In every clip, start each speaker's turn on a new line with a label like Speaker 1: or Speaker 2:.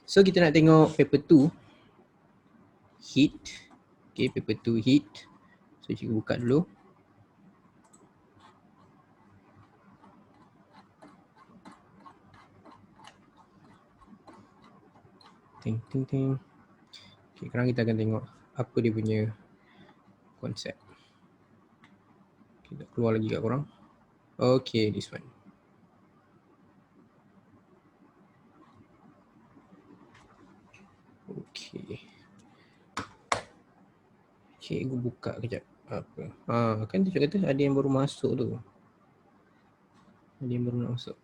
Speaker 1: So kita nak tengok paper 2 heat. Okay, paper 2 heat. So cikgu buka dulu. Ting ting ting. Okay, sekarang kita akan tengok apa dia punya konsep. Kita keluar lagi kat korang. Okay, this one. Okay. Cikgu buka kejap. Apa? Kan tu cikgu kata ada yang baru masuk tu. Ada yang baru nak masuk.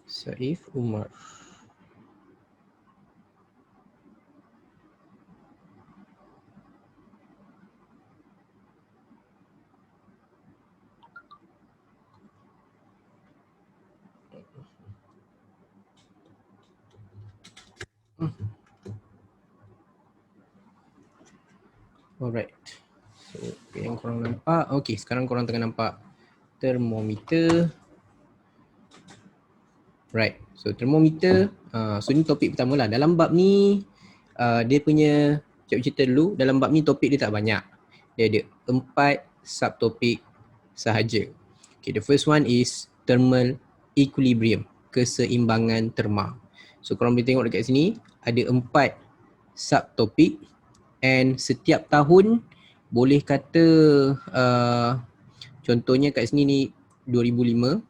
Speaker 1: Saif Umar. Alright. So yang korang nampak. Okay, sekarang korang tengah nampak termometer. Right. So termometer. So ni topik pertama lah. Dalam bab ni dia punya, cikgu cerita dulu. Dalam bab ni topik dia tak banyak. Dia ada 4 subtopik sahaja. Okay, the first one is thermal equilibrium, keseimbangan terma. So korang boleh tengok dekat sini ada 4 subtopik, and setiap tahun boleh kata contohnya kat sini ni 2005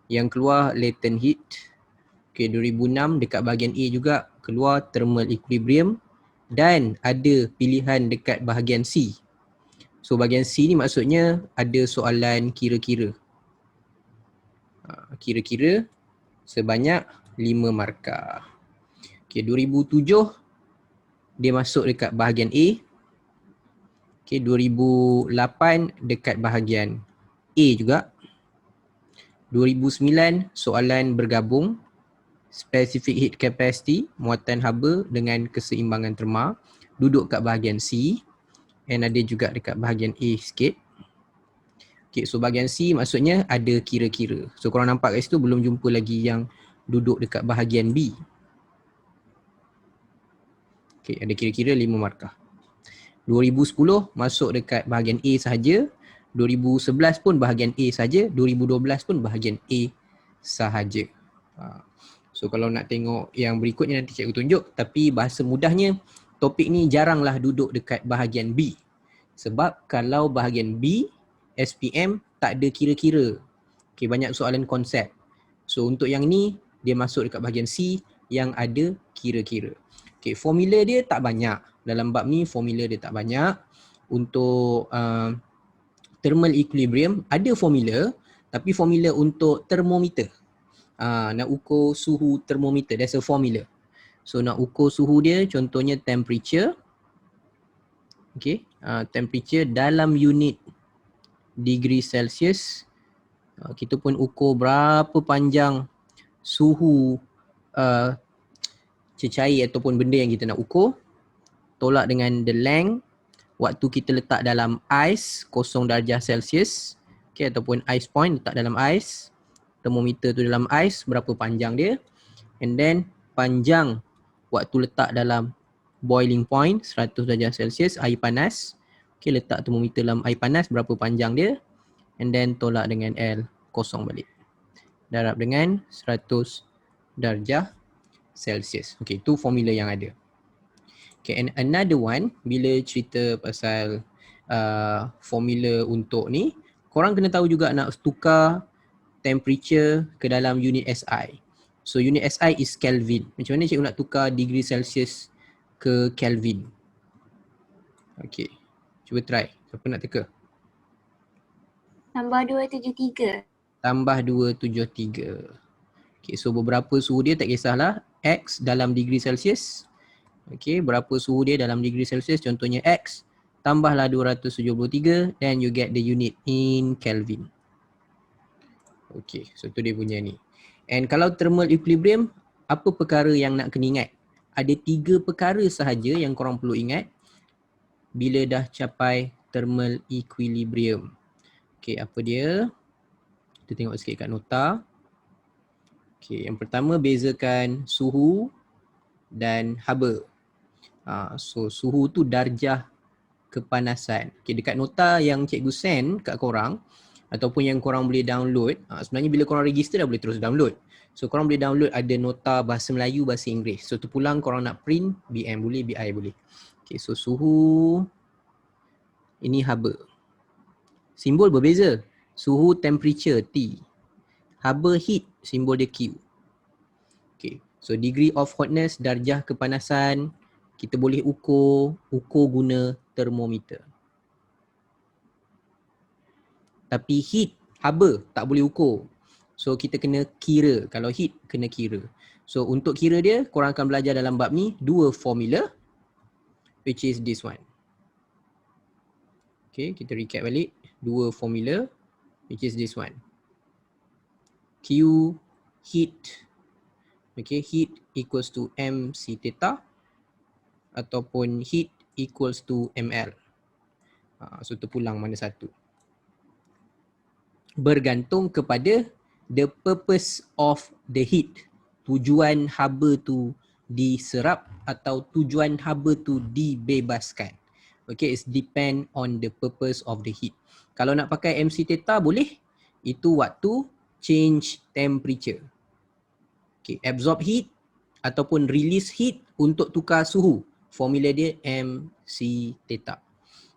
Speaker 1: yang keluar latent heat. Okay, 2006 dekat bahagian A juga keluar thermal equilibrium, dan ada pilihan dekat bahagian C. So bahagian C ni maksudnya ada soalan kira-kira. Kira-kira sebanyak 5 markah. Okay, 2007 dia masuk dekat bahagian A. Okay, 2008 dekat bahagian A juga. 2009 soalan bergabung, specific heat capacity, muatan haba dengan keseimbangan terma, duduk kat bahagian C, and ada juga dekat bahagian A sikit. Okay, so bahagian C maksudnya ada kira-kira. So korang nampak kat situ belum jumpa lagi yang duduk dekat bahagian B. Okay, ada kira-kira 5 markah. 2010 masuk dekat bahagian A sahaja. 2011 pun bahagian A sahaja. 2012 pun bahagian A sahaja. So kalau nak tengok yang berikutnya nanti cikgu tunjuk, tapi bahasa mudahnya topik ni jaranglah duduk dekat bahagian B. Sebab kalau bahagian B, SPM tak ada kira-kira. Okay, banyak soalan konsep. So untuk yang ni dia masuk dekat bahagian C yang ada kira-kira. Okay, formula dia tak banyak. Dalam bab ni formula dia tak banyak. Untuk thermal equilibrium ada formula, tapi formula untuk termometer. Nak ukur suhu termometer, there's a formula. So nak ukur suhu dia contohnya temperature. Okay, temperature dalam unit degree Celsius. Kita pun ukur berapa panjang suhu cecair ataupun benda yang kita nak ukur. Tolak dengan the length, waktu kita letak dalam ais 0 darjah Celsius. Okay, ataupun ice point letak dalam ais. Termometer tu dalam ais, berapa panjang dia. And then panjang waktu letak dalam boiling point 100 darjah Celsius, air panas. Okay, letak termometer dalam air panas, berapa panjang dia. And then tolak dengan L, kosong balik. Darab dengan 100 darjah Celsius. Okay, tu formula yang ada. Okay, and another one, bila cerita pasal formula untuk ni, korang kena tahu juga nak tukar temperature ke dalam unit SI. So unit SI is Kelvin. Macam mana cikgu nak tukar degree Celsius ke Kelvin? Okay, cuba try. Siapa nak teka?
Speaker 2: Tambah 273.
Speaker 1: Tambah 273. Okay, so beberapa suhu dia tak kisahlah. X dalam degree Celsius. Okay, berapa suhu dia dalam degree Celsius, contohnya X. Tambahlah 273 then you get the unit in Kelvin. Okay, so tu dia punya ni. And kalau thermal equilibrium, apa perkara yang nak kena ingat? Ada 3 perkara sahaja yang korang perlu ingat bila dah capai thermal equilibrium. Okay, apa dia? Kita tengok sikit kat nota. Okay, yang pertama bezakan suhu dan haba. So suhu tu darjah kepanasan. Okay, dekat nota yang cikgu send kat korang ataupun yang korang boleh download, sebenarnya bila korang register dah boleh terus download. So korang boleh download ada nota bahasa Melayu, bahasa Inggeris. So terpulang korang nak print BM boleh, BI boleh. Okay, so suhu, ini haba. Simbol berbeza. Suhu temperature T. Haba heat, simbol dia Q. Okay, so degree of hotness, darjah kepanasan, kita boleh ukur guna termometer. Tapi heat, haba tak boleh ukur. So kita kena kira, kalau heat kena kira. So untuk kira dia, korang akan belajar dalam bab ni 2 formula, which is this one. Okay, kita recap balik. 2 formula, which is this one. Q, heat. Okay, heat equals to mc theta ataupun heat equals to ml. So terpulang mana satu. Bergantung kepada the purpose of the heat. Tujuan haba tu diserap atau tujuan haba tu dibebaskan. Okay, it's depend on the purpose of the heat. Kalau nak pakai mc theta boleh. Itu waktu change temperature. Okay, absorb heat ataupun release heat untuk tukar suhu. Formula dia mc theta.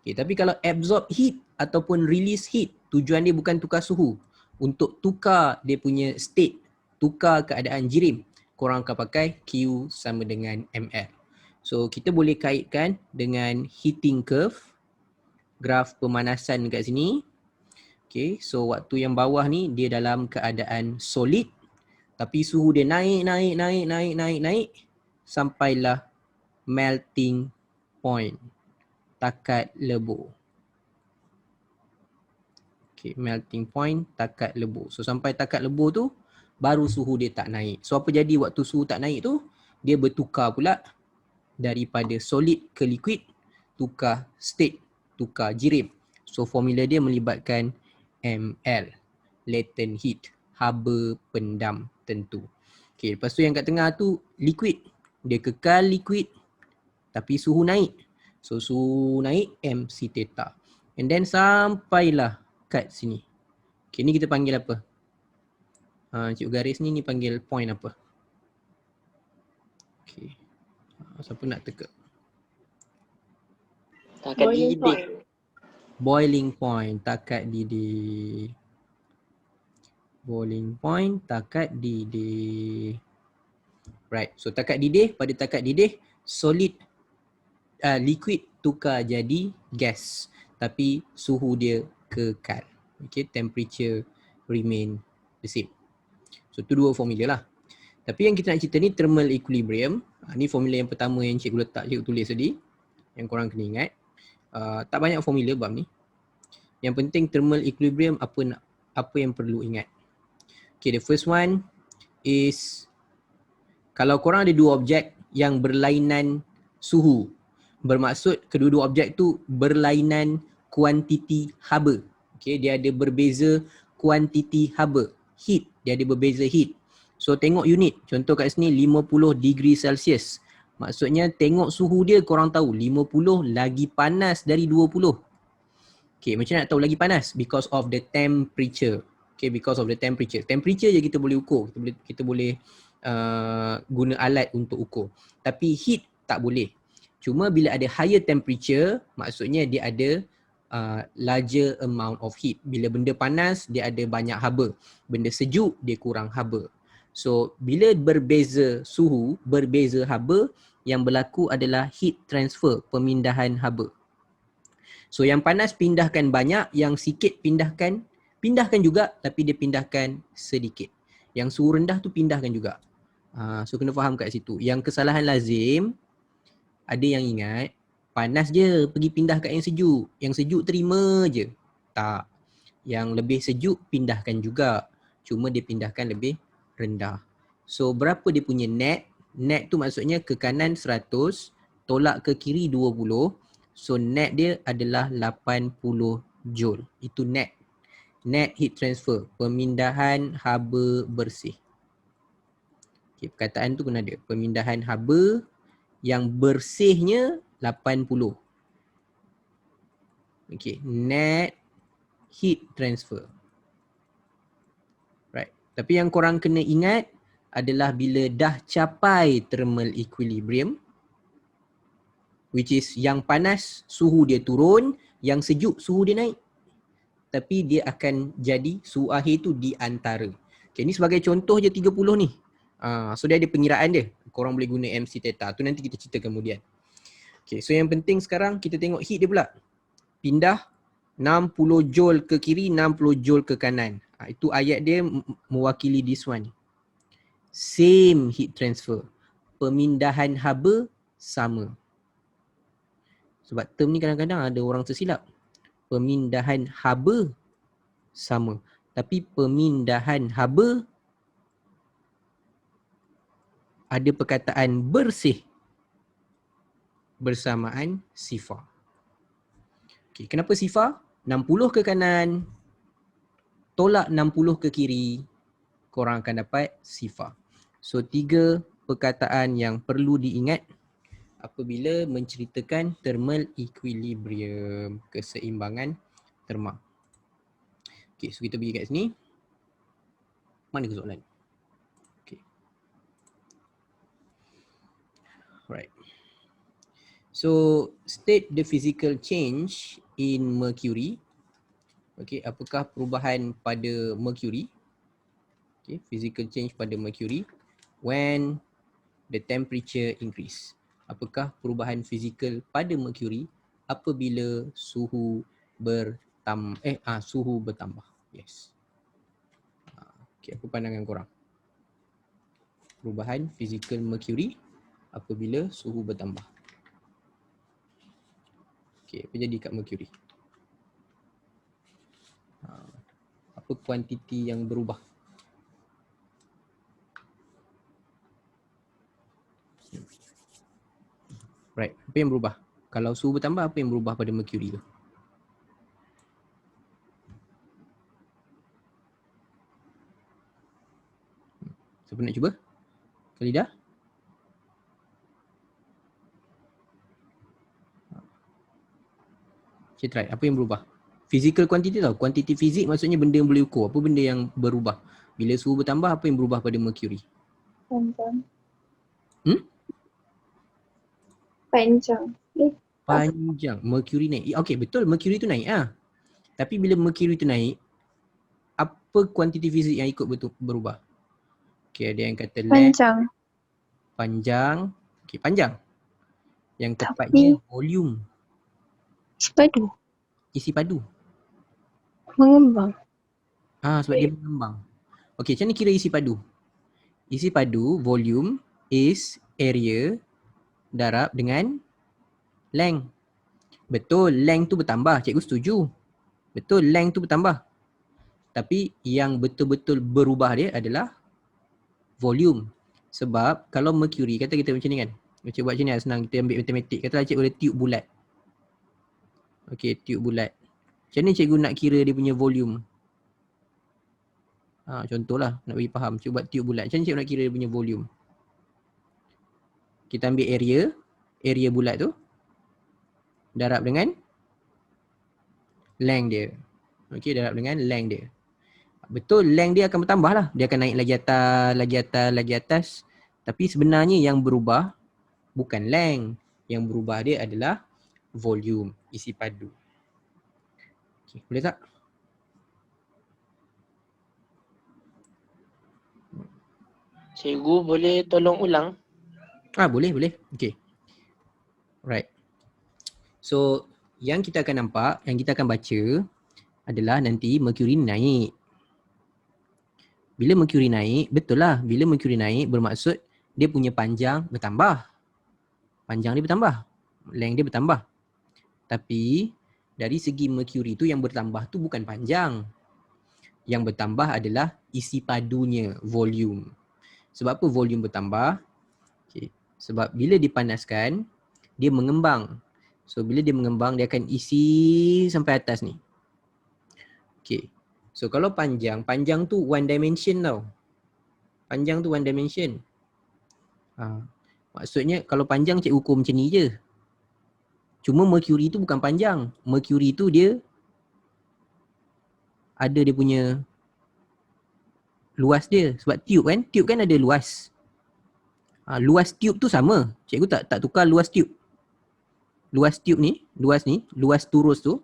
Speaker 1: Okay, tapi kalau absorb heat ataupun release heat, tujuan dia bukan tukar suhu. Untuk tukar dia punya state, tukar keadaan jirim, korang akan pakai Q sama dengan ml. So kita boleh kaitkan dengan heating curve, graf pemanasan kat sini. Okay, so waktu yang bawah ni dia dalam keadaan solid, tapi suhu dia naik sampailah melting point, takat lebur. Okay, melting point, takat lebur. So sampai takat lebur tu baru suhu dia tak naik. So apa jadi waktu suhu tak naik tu? Dia bertukar pula daripada solid ke liquid, tukar state, tukar jirim. So formula dia melibatkan ml, latent heat, haba pendam tentu. Okay, lepas tu yang kat tengah tu liquid. Dia kekal liquid tapi suhu naik. So suhu naik mc theta. And then sampailah kat sini. Okay, ni kita panggil apa? Cikgu garis ni panggil point apa? Okay. Siapa nak teka?
Speaker 2: Takat didih.
Speaker 1: Boiling point, takat didih. Boiling point, takat didih. Right, so takat didih, pada takat didih, solid, liquid tukar jadi gas. Tapi suhu dia kekal. Okay, temperature remain the same. So tu dua formula lah. Tapi yang kita nak cerita ni thermal equilibrium. Ni formula yang pertama yang cikgu letak, cikgu tulis tadi. Yang korang kena ingat. Tak banyak formula bab ni. Yang penting thermal equilibrium apa yang perlu ingat. Okay, the first one is kalau korang ada dua objek yang berlainan suhu, bermaksud kedua-dua objek tu berlainan kuantiti haba. Okay, dia ada berbeza kuantiti haba. Heat, dia ada berbeza heat. So tengok unit, contoh kat sini 50 degree Celsius. Maksudnya tengok suhu dia korang tahu 50 lagi panas dari 20. Okay, macam mana nak tahu lagi panas? Because of the temperature. Okay, because of the temperature. Temperature je kita boleh ukur. Kita boleh guna alat untuk ukur. Tapi heat tak boleh. Cuma bila ada higher temperature, maksudnya dia ada larger amount of heat. Bila benda panas, dia ada banyak haba. Benda sejuk, dia kurang haba. So, bila berbeza suhu, berbeza haba, yang berlaku adalah heat transfer, pemindahan haba. So yang panas pindahkan banyak, yang sikit pindahkan juga tapi dia pindahkan sedikit. Yang suhu rendah tu pindahkan juga. So kena faham kat situ. Yang kesalahan lazim, ada yang ingat panas je pergi pindah kat yang sejuk. Yang sejuk terima je. Tak. Yang lebih sejuk pindahkan juga. Cuma dia pindahkan lebih rendah. So berapa dia punya net? Net tu maksudnya ke kanan 100, tolak ke kiri 20. So net dia adalah 80 joule. Itu net. Net heat transfer. Pemindahan haba bersih. Okay, perkataan tu kena ada. Pemindahan haba yang bersihnya 80. Okay, net heat transfer. Right. Tapi yang korang kena ingat adalah bila dah capai thermal equilibrium, which is yang panas suhu dia turun, yang sejuk suhu dia naik. Tapi dia akan jadi suhu akhir tu di antara. Okay, ni sebagai contoh je 30 ni. So dia ada pengiraan dia. Korang boleh guna MC theta. Tu nanti kita cerita kemudian. Okay, so yang penting sekarang kita tengok heat dia pula. Pindah 60 joule ke kiri, 60 joule ke kanan. Itu ayat dia mewakili this one. Same heat transfer. Pemindahan haba sama. Sebab term ni kadang-kadang ada orang tersilap. Pemindahan haba sama. Tapi pemindahan haba ada perkataan bersih bersamaan sifar. Okay, kenapa sifar? 60 ke kanan, tolak 60 ke kiri, korang akan dapat sifar. So 3 perkataan yang perlu diingat apabila menceritakan thermal equilibrium, keseimbangan terma. Okay, so kita pergi kat sini. Mana ke soalan? Okay. Right. So, state the physical change in mercury. Okay, apakah perubahan pada mercury? Okay, physical change pada mercury when the temperature increase. Apakah perubahan fizikal pada mercury apabila suhu suhu bertambah. Yes. Okay, apa pandangan korang? Perubahan fizikal mercury apabila suhu bertambah. Okay, apa jadi kat mercury? Apa kuantiti yang berubah? Right, apa yang berubah? Kalau suhu bertambah, apa yang berubah pada mercury tu? Siapa nak cuba? Khalidah? Okay, try. Apa yang berubah? Physical quantity tau. Kuantiti fizik maksudnya benda yang boleh ukur. Apa benda yang berubah? Bila suhu bertambah, apa yang berubah pada mercury?
Speaker 2: Panjang.
Speaker 1: Panjang. Panjang. Mercury naik. Okay, betul. Mercury tu naik lah. Tapi bila mercury tu naik, apa kuantiti fizik yang ikut berubah? Okay, ada yang kata length. Panjang. Okay, panjang. Yang tepatnya volume. Isi padu.
Speaker 2: Mengembang.
Speaker 1: Sebab dia mengembang. Okay, macam mana kira isi padu? Isi padu, volume is area darab dengan length. Betul, length tu bertambah. Cikgu setuju. Betul, length tu bertambah. Tapi yang betul-betul berubah dia adalah volume. Sebab kalau mercury, kata kita macam ni kan. Cikgu buat macam ni lah, senang. Kita ambil matematik. Katalah cikgu ada tiup bulat. Okay, tiup bulat. Macam ni cikgu nak kira dia punya volume? Contohlah, nak bagi faham. Cikgu buat tiup bulat. Macam ni cikgu nak kira dia punya volume? Kita ambil area bulat tu, darab dengan length dia. Okay, darab dengan length dia. Betul, length dia akan bertambah lah. Dia akan naik lagi atas. Tapi sebenarnya yang berubah bukan length. Yang berubah dia adalah volume, isi padu. Okay, boleh tak?
Speaker 3: Cikgu boleh tolong ulang?
Speaker 1: Boleh. Okay. Right. So, yang kita akan nampak, yang kita akan baca adalah nanti mercury naik. Bila mercury naik, betul lah. Bila mercury naik bermaksud dia punya panjang bertambah. Panjang dia bertambah. Length dia bertambah. Tapi dari segi mercury tu yang bertambah tu bukan panjang. Yang bertambah adalah isi padunya, volume. Sebab apa volume bertambah? Okay. Sebab bila dipanaskan, dia mengembang. So bila dia mengembang, dia akan isi sampai atas ni. Okay. So kalau panjang tu one dimension tau. Panjang tu one dimension. Maksudnya kalau panjang cikgu ukur macam ni je. Cuma mercury tu bukan panjang. Mercury tu dia ada dia punya luas dia. Sebab tube kan ada luas. Luas tube tu sama. Cikgu tak tukar luas tube. Luas tube ni, luas turus tu.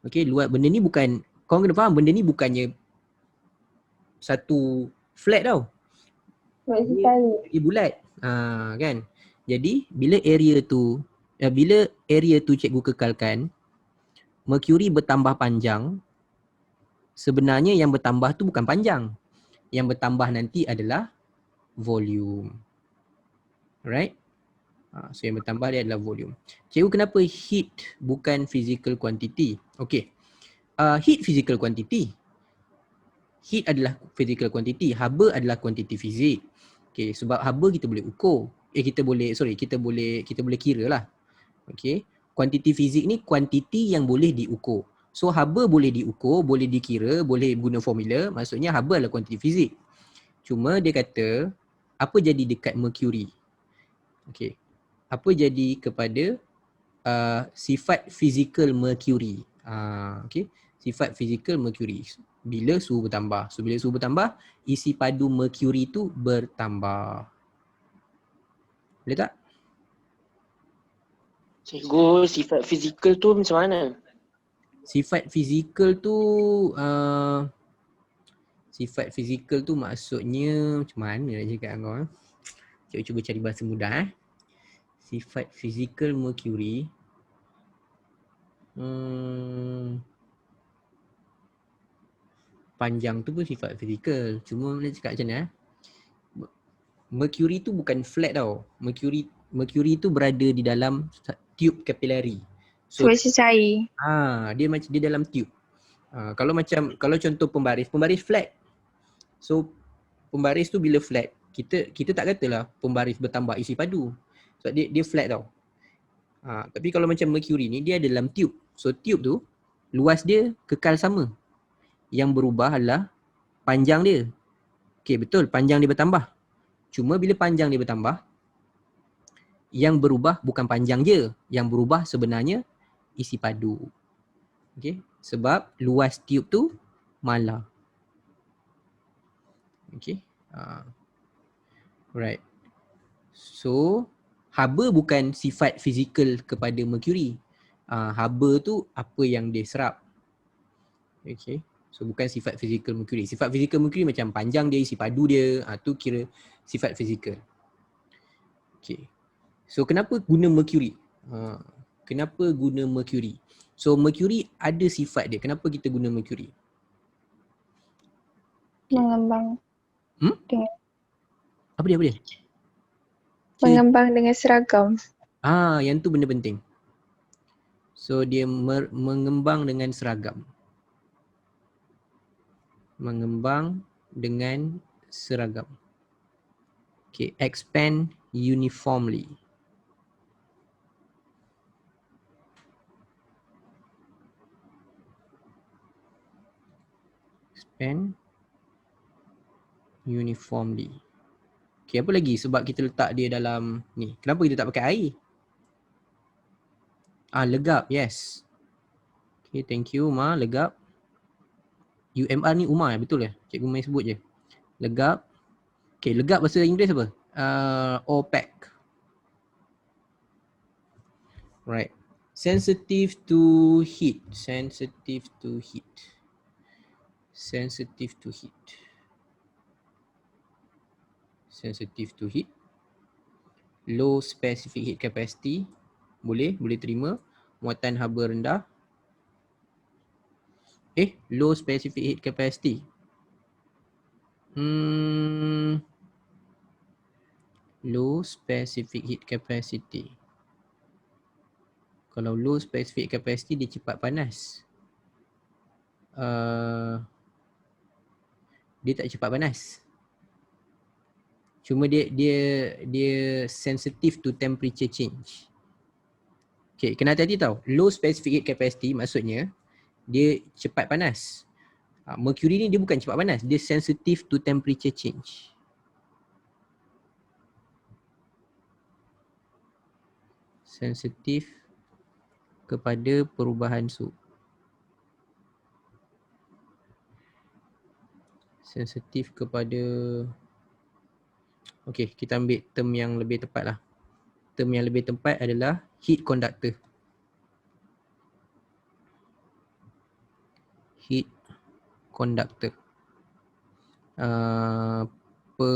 Speaker 1: Okey, benda ni bukan, kau kena faham, benda ni bukannya satu flat tau. Dia bulat. Kan? Jadi bila area tu cikgu kekalkan, mercury bertambah panjang, sebenarnya yang bertambah tu bukan panjang. Yang bertambah nanti adalah volume. Alright? So yang bertambah dia adalah volume. Cikgu, kenapa heat bukan physical quantity? Okay. Heat physical quantity. Heat adalah physical quantity. Haba adalah quantity fizik. Okay, sebab haba kita boleh ukur. Kita boleh kira lah. Okay. Quantity fizik ni quantity yang boleh diukur. So haba boleh diukur, boleh dikira, boleh guna formula. Maksudnya haba adalah quantity fizik. Cuma dia kata, apa jadi dekat mercury? Okay. Apa jadi kepada sifat fizikal mercury? Okay. Sifat fizikal mercury. Bila suhu bertambah. So bila suhu bertambah, isi padu mercury tu bertambah. Boleh tak?
Speaker 3: Cikgu, sifat fizikal tu macam mana?
Speaker 1: Sifat fizikal tu maksudnya macam mana nak cakap dengan kau? Cikgu cuba cari bahasa mudah. Sifat fizikal mercury. Panjang tu pun sifat fizikal. Cuma nak cakap macam mana? Mercury tu bukan flat tau. Mercury tu berada di dalam tube kapilari. So
Speaker 2: cair.
Speaker 1: dia dalam tube. Kalau contoh pembaris flat. So pembaris tu bila flat, kita tak katalah pembaris bertambah isi padu. Sebab dia flat tau. Tapi kalau macam mercury ni, dia ada dalam tube. So tube tu luas dia kekal sama. Yang berubah adalah panjang dia. Okay, betul, panjang dia bertambah. Cuma bila panjang dia bertambah, yang berubah bukan panjang je. Yang berubah sebenarnya isi padu. Okay, sebab luas tube tu malah. Okay. Right. So, haba bukan sifat fizikal kepada mercury. Haba tu apa yang dia serap. Okay. So, bukan sifat fizikal mercury. Sifat fizikal mercury macam panjang dia, isi padu dia. Tu kira sifat fizikal. Okay. So, kenapa guna mercury? Kenapa guna mercury? So, mercury ada sifat dia. Kenapa kita guna mercury?
Speaker 2: Mengembang.
Speaker 1: Apa dia?
Speaker 2: Mengembang dengan seragam.
Speaker 1: Yang tu benda penting. So dia mengembang dengan seragam. Mengembang dengan seragam. Okay, expand uniformly. Expand uniformly. Okay, apa lagi? Sebab kita letak dia dalam ni. Kenapa kita tak pakai air? Legap, yes. Okay, thank you Umar, legap. UMR ni Umar, betul ya? Cikgu main sebut je. Legap. Okay, legap bahasa Inggeris apa? Opaque. Right. Sensitive to heat. Sensitive to heat. Sensitive to heat. Sensitive to heat. Low specific heat capacity. Boleh terima. Muatan haba rendah. Low specific heat capacity. Low specific heat capacity. Kalau low specific capacity, dia cepat panas. Dia tak cepat panas. Cuma dia sensitive to temperature change. Okay, kena hati-hati tau. Low specific heat capacity maksudnya dia cepat panas. Mercury ni dia bukan cepat panas, dia sensitive to temperature change. sensitif kepada perubahan suhu. Sensitif kepada, okey, kita ambil term yang lebih tepat lah. Term yang lebih tepat adalah heat conductor. Heat conductor. Apa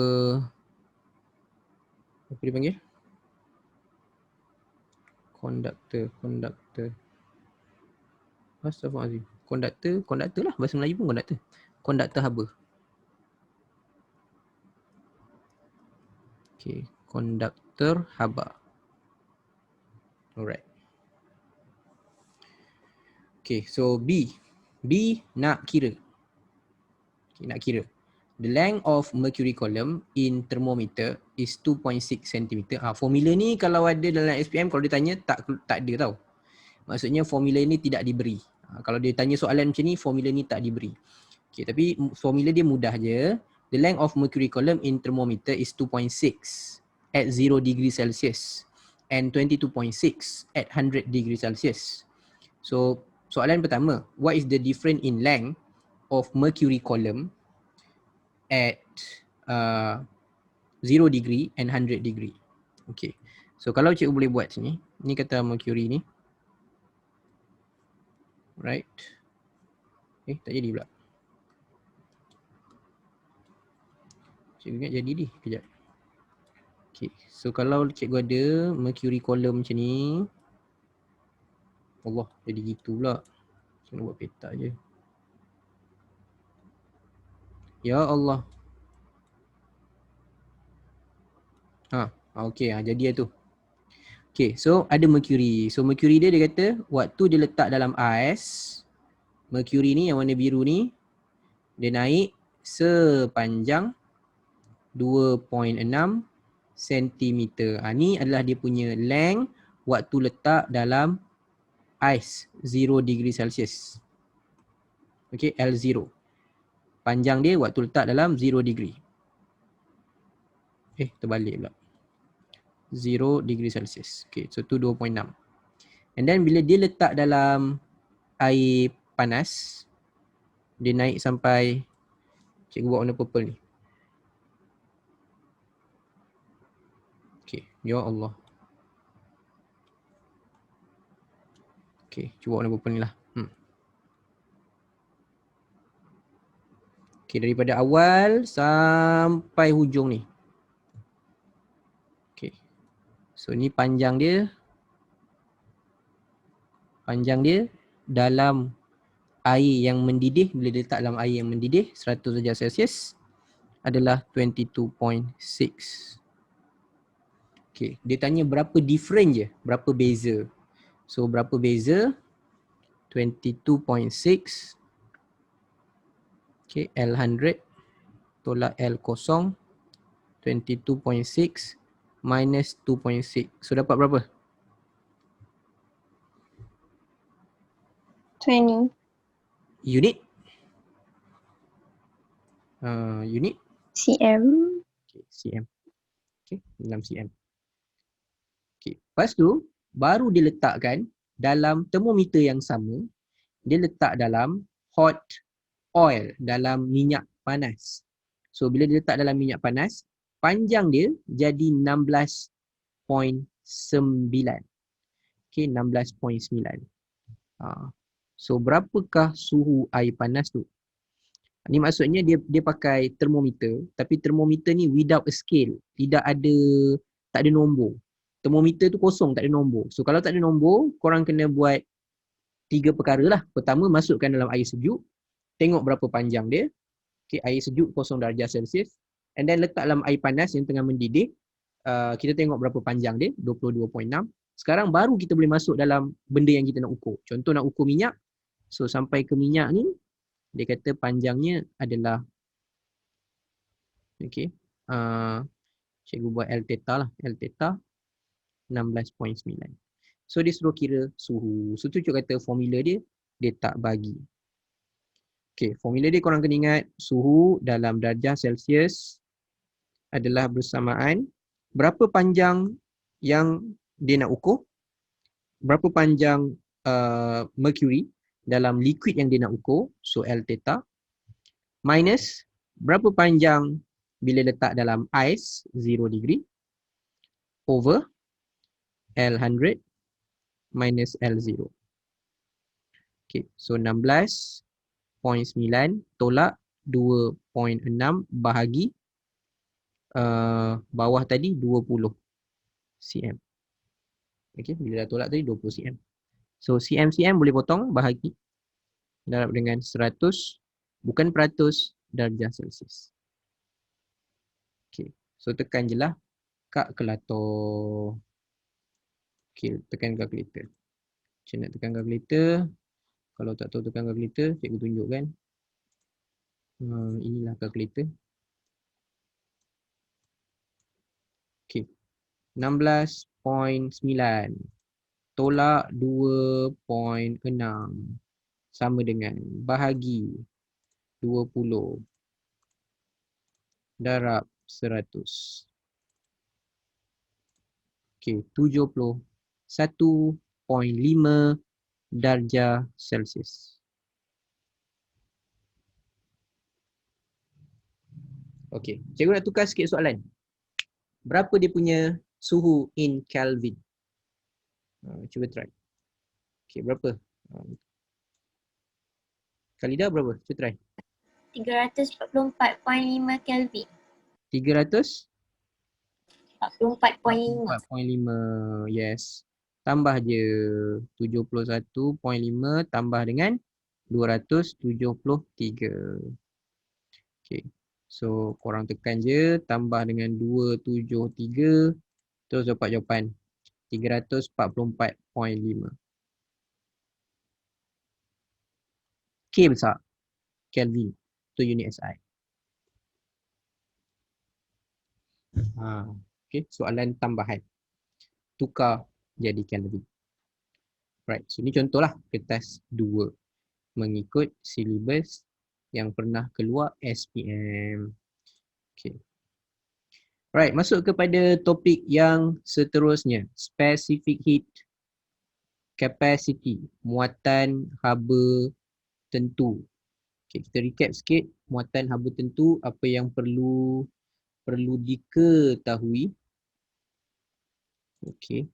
Speaker 1: dipanggil? Conductor. Astaghfirullahaladzim. Conductor lah. Bahasa Melayu pun conductor. Conductor haba. Okay, conductor haba. Alright. Okay, so B. B nak kira. Okay, nak kira. The length of mercury column in thermometer is 2.6 cm. Formula ni kalau ada dalam SPM, kalau dia tanya tak ada tau. Maksudnya formula ni tidak diberi. Kalau dia tanya soalan macam ni, formula ni tak diberi. Okay, tapi formula dia mudah je. The length of mercury column in thermometer is 2.6 at 0 degree Celsius and 22.6 at 100 degree Celsius. So, soalan pertama, what is the difference in length of mercury column at 0 degree and 100 degree? Okay. So, kalau cikgu boleh buat sini, ni kata mercury ni. Right. Tak jadi pula. Cikgu ingat jadi ni. Kejap. Okay. So, kalau cikgu ada mercury column macam ni. Allah, jadi gitu pula. Cikgu buat peta je. Ya Allah. Okay. Jadi tu. Okay. So, ada mercury. So, mercury dia kata waktu dia letak dalam ais. Mercury ni yang warna biru ni. Dia naik sepanjang 2.6 cm. Ni adalah dia punya length waktu letak dalam ais 0 degree Celsius. Okay, L0. Panjang dia waktu letak dalam 0 degree. Terbalik pula. 0 degree Celsius. Okay, so tu 2.6. And then bila dia letak dalam air panas, dia naik sampai, cikgu buat warna purple ni. Okay, ya Allah. Okay, cuba warna purple ni lah. Okay, daripada awal sampai hujung ni. Okay. So, ni panjang dia. Panjang dia dalam air yang mendidih, bila dia letak dalam air yang mendidih 100 darjah Celsius adalah 22.6. Okay, dia tanya berapa different je, berapa beza. So, berapa beza? 22.6. Okay, L100 tolak L0. 22.6 minus 2.6. So, dapat berapa?
Speaker 2: 20.
Speaker 1: Unit? Unit?
Speaker 2: cm.
Speaker 1: Okay, cm. Okay, dalam cm. Okay, lepas tu, baru diletakkan dalam termometer yang sama, dia letak dalam hot oil, dalam minyak panas. So, bila dia letak dalam minyak panas, panjang dia jadi 16.9. Okay, 16.9. So, berapakah suhu air panas tu? Ni maksudnya dia pakai termometer, tapi termometer ni without a scale. Tak ada nombor. Termometer tu kosong, tak ada nombor. So, kalau tak ada nombor, korang kena buat 3 perkara lah. Pertama, masukkan dalam air sejuk. Tengok berapa panjang dia. Okay, air sejuk 0 darjah Celsius. And then letak dalam air panas yang tengah mendidih. Kita tengok berapa panjang dia, 22.6. Sekarang baru kita boleh masuk dalam benda yang kita nak ukur. Contoh nak ukur minyak. So, sampai ke minyak ni, dia kata panjangnya adalah, okay, cikgu buat L theta lah. L theta 16.9. So, dia suruh kira suhu. So, tu cikgu kata formula dia tak bagi. Okay, formula dia korang kena ingat, suhu dalam darjah Celsius adalah bersamaan berapa panjang yang dia nak ukur berapa panjang mercury dalam liquid yang dia nak ukur, so L theta, minus berapa panjang bila letak dalam ais 0 degree over L100 minus L0. Okay, so 16.9 tolak 2.6 bahagi bawah tadi 20 cm. Okay, bila dah tolak tadi 20 cm. So cm boleh potong, bahagi darab dengan 100, bukan peratus, darjah Celsius. Okay, so tekan je lah kalkulator. Okay, tekan kalkulator. Macam nak tekan kalkulator? Kalau tak tahu tekan kalkulator, cikgu tunjukkan. Inilah kalkulator. Okay, 16.9 tolak 2.6 sama dengan bahagi 20 darab 100. Okay, 71.5 darjah Celsius. Okay, cikgu nak tukar sikit soalan. Berapa dia punya suhu in Kelvin? Cuba try. Okay, berapa? Khalida berapa? Cuba try.
Speaker 4: 344.5 Kelvin.
Speaker 1: 344.5.
Speaker 4: 44.5.
Speaker 1: Yes. Tambah je 71.5 tambah dengan 273. Okay. So korang tekan je, tambah dengan 273, terus dapat jawapan 344.5. K besar, Kelvin, tu unit SI. Okay, soalan tambahan. Tukar jadi Kelvin. Right, so ni contohlah kertas 2 mengikut silibus yang pernah keluar SPM. Okay. Right, masuk kepada topik yang seterusnya. Specific heat capacity, muatan haba tentu. Okay, kita recap sikit muatan haba tentu, apa yang perlu diketahui. Okay.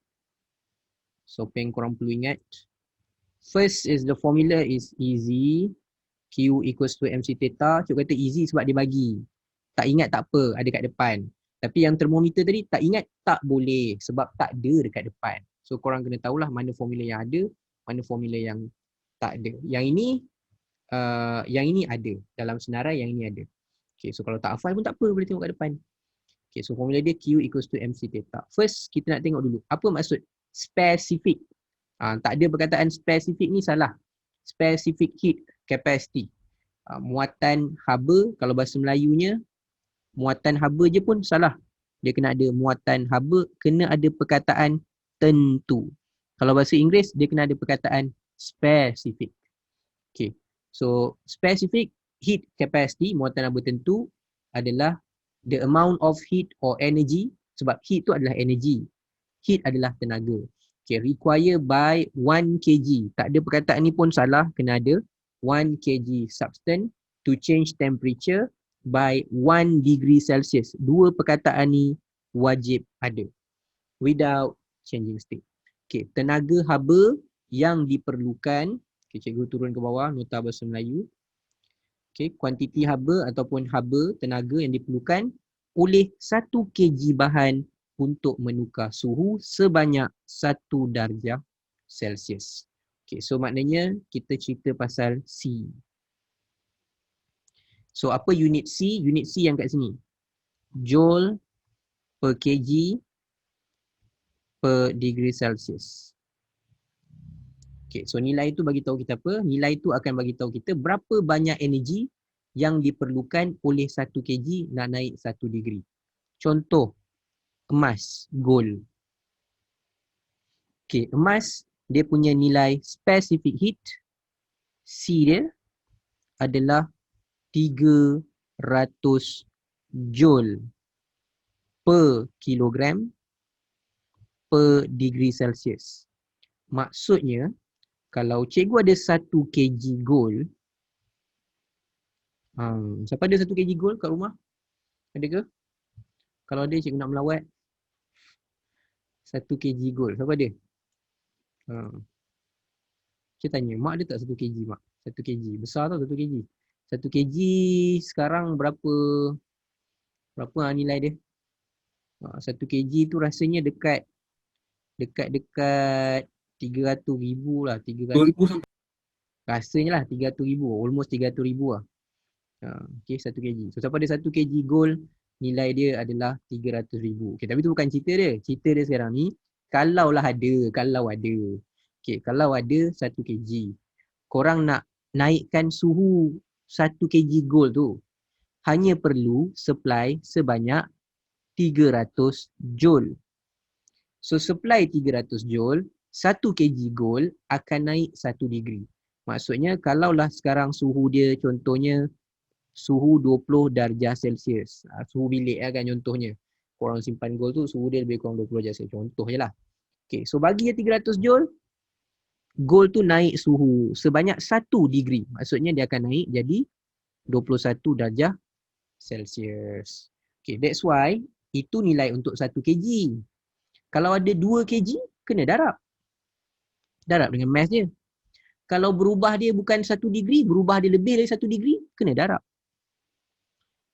Speaker 1: So apa yang korang perlu ingat? First is the formula is easy. Q equals to MC theta. Cuk kata easy sebab dia bagi. Tak ingat tak apa, ada kat depan. Tapi yang termometer tadi tak ingat tak boleh sebab tak ada dekat depan. So korang kena tahulah mana formula yang ada, mana formula yang tak ada. Yang ini ada. Dalam senarai yang ini ada. Okay, so kalau tak hafal pun tak apa, boleh tengok kat depan. Okay, so formula dia Q equals to MC theta. First, kita nak tengok dulu. Apa maksud specific? Tak ada perkataan specific ni salah. Specific heat capacity. Muatan haba, kalau bahasa Melayunya, muatan haba je pun salah. Dia kena ada muatan haba, kena ada perkataan tentu. Kalau bahasa Inggeris, dia kena ada perkataan specific. Okay, so specific heat capacity, muatan haba tentu adalah the amount of heat or energy, sebab heat tu adalah energy. Heat adalah tenaga. Okay, require by 1 kg. Tak ada perkataan ni pun salah, kena ada 1 kg substance to change temperature by 1 degree Celsius. Dua perkataan ni wajib ada without changing state. Okay, tenaga haba yang diperlukan. Okay, cikgu turun ke bawah nota bahasa Melayu. Okay, kuantiti haba ataupun haba tenaga yang diperlukan oleh 1 kg bahan untuk menukar suhu sebanyak 1 darjah Celsius. Okay, so maknanya kita cerita pasal C. So apa unit C? Unit C yang kat sini. Joule per kg per degree Celsius. Okay, so nilai itu bagi tahu kita apa? Nilai itu akan bagi tahu kita berapa banyak energi yang diperlukan oleh 1 kg nak naik 1 degree. Contoh, emas, gold. Okay, emas dia punya nilai specific heat C dia adalah 300 joule per kilogram per degree Celsius. Maksudnya, kalau cikgu ada 1 kg gold, siapa ada 1 kg gold kat rumah? Ada ke? Kalau ada, cikgu nak melawat. 1 kg gold, siapa ada? Saya tanya, mak ada tak 1 kg mak? 1 kg, besar tau 1 kg. 1 kg sekarang berapa nilai dia? 1 kg tu rasanya dekat 300,000 lah, 300.
Speaker 5: 2,000 sampai.
Speaker 1: Rasanya lah 300,000, almost 300,000 lah. Okay, 1 kg. So siapa ada 1 kg gold, nilai dia adalah 300,000. Okay, tapi tu bukan cerita dia. Cerita dia sekarang ni, kalau ada. Okay, kalau ada 1 kg, korang nak naikkan suhu 1 kg gold tu, hanya perlu supply sebanyak 300 joule. So supply 300 joule, 1 kg gold akan naik 1 degree. Maksudnya kalaulah sekarang suhu dia contohnya suhu 20 darjah Celsius. Suhu bilik kan contohnya. Korang simpan gold tu suhu dia lebih kurang 20 darjah Celsius. Contoh je lah. Okay, so bagi dia 300 joule, gold tu naik suhu sebanyak 1 degree. Maksudnya dia akan naik jadi 21 darjah Celsius. Okay, that's why itu nilai untuk 1 kg. Kalau ada 2 kg, kena darab. Darab dengan mass dia. Kalau berubah dia bukan 1 degree, berubah dia lebih dari 1 degree, kena darab.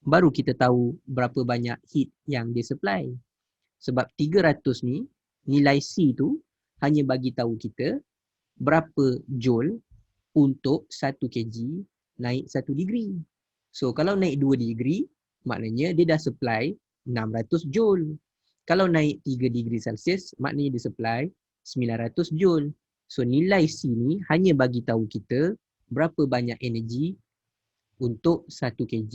Speaker 1: Baru kita tahu berapa banyak heat yang dia supply. Sebab 300 ni, nilai C tu hanya bagi tahu kita berapa joule untuk 1 kg naik 1 degree. So kalau naik 2 degree, maknanya dia dah supply 600 joule. Kalau naik 3 degree Celsius, maknanya dia supply 900 joule. So nilai C ni hanya bagi tahu kita berapa banyak energi untuk 1 kg.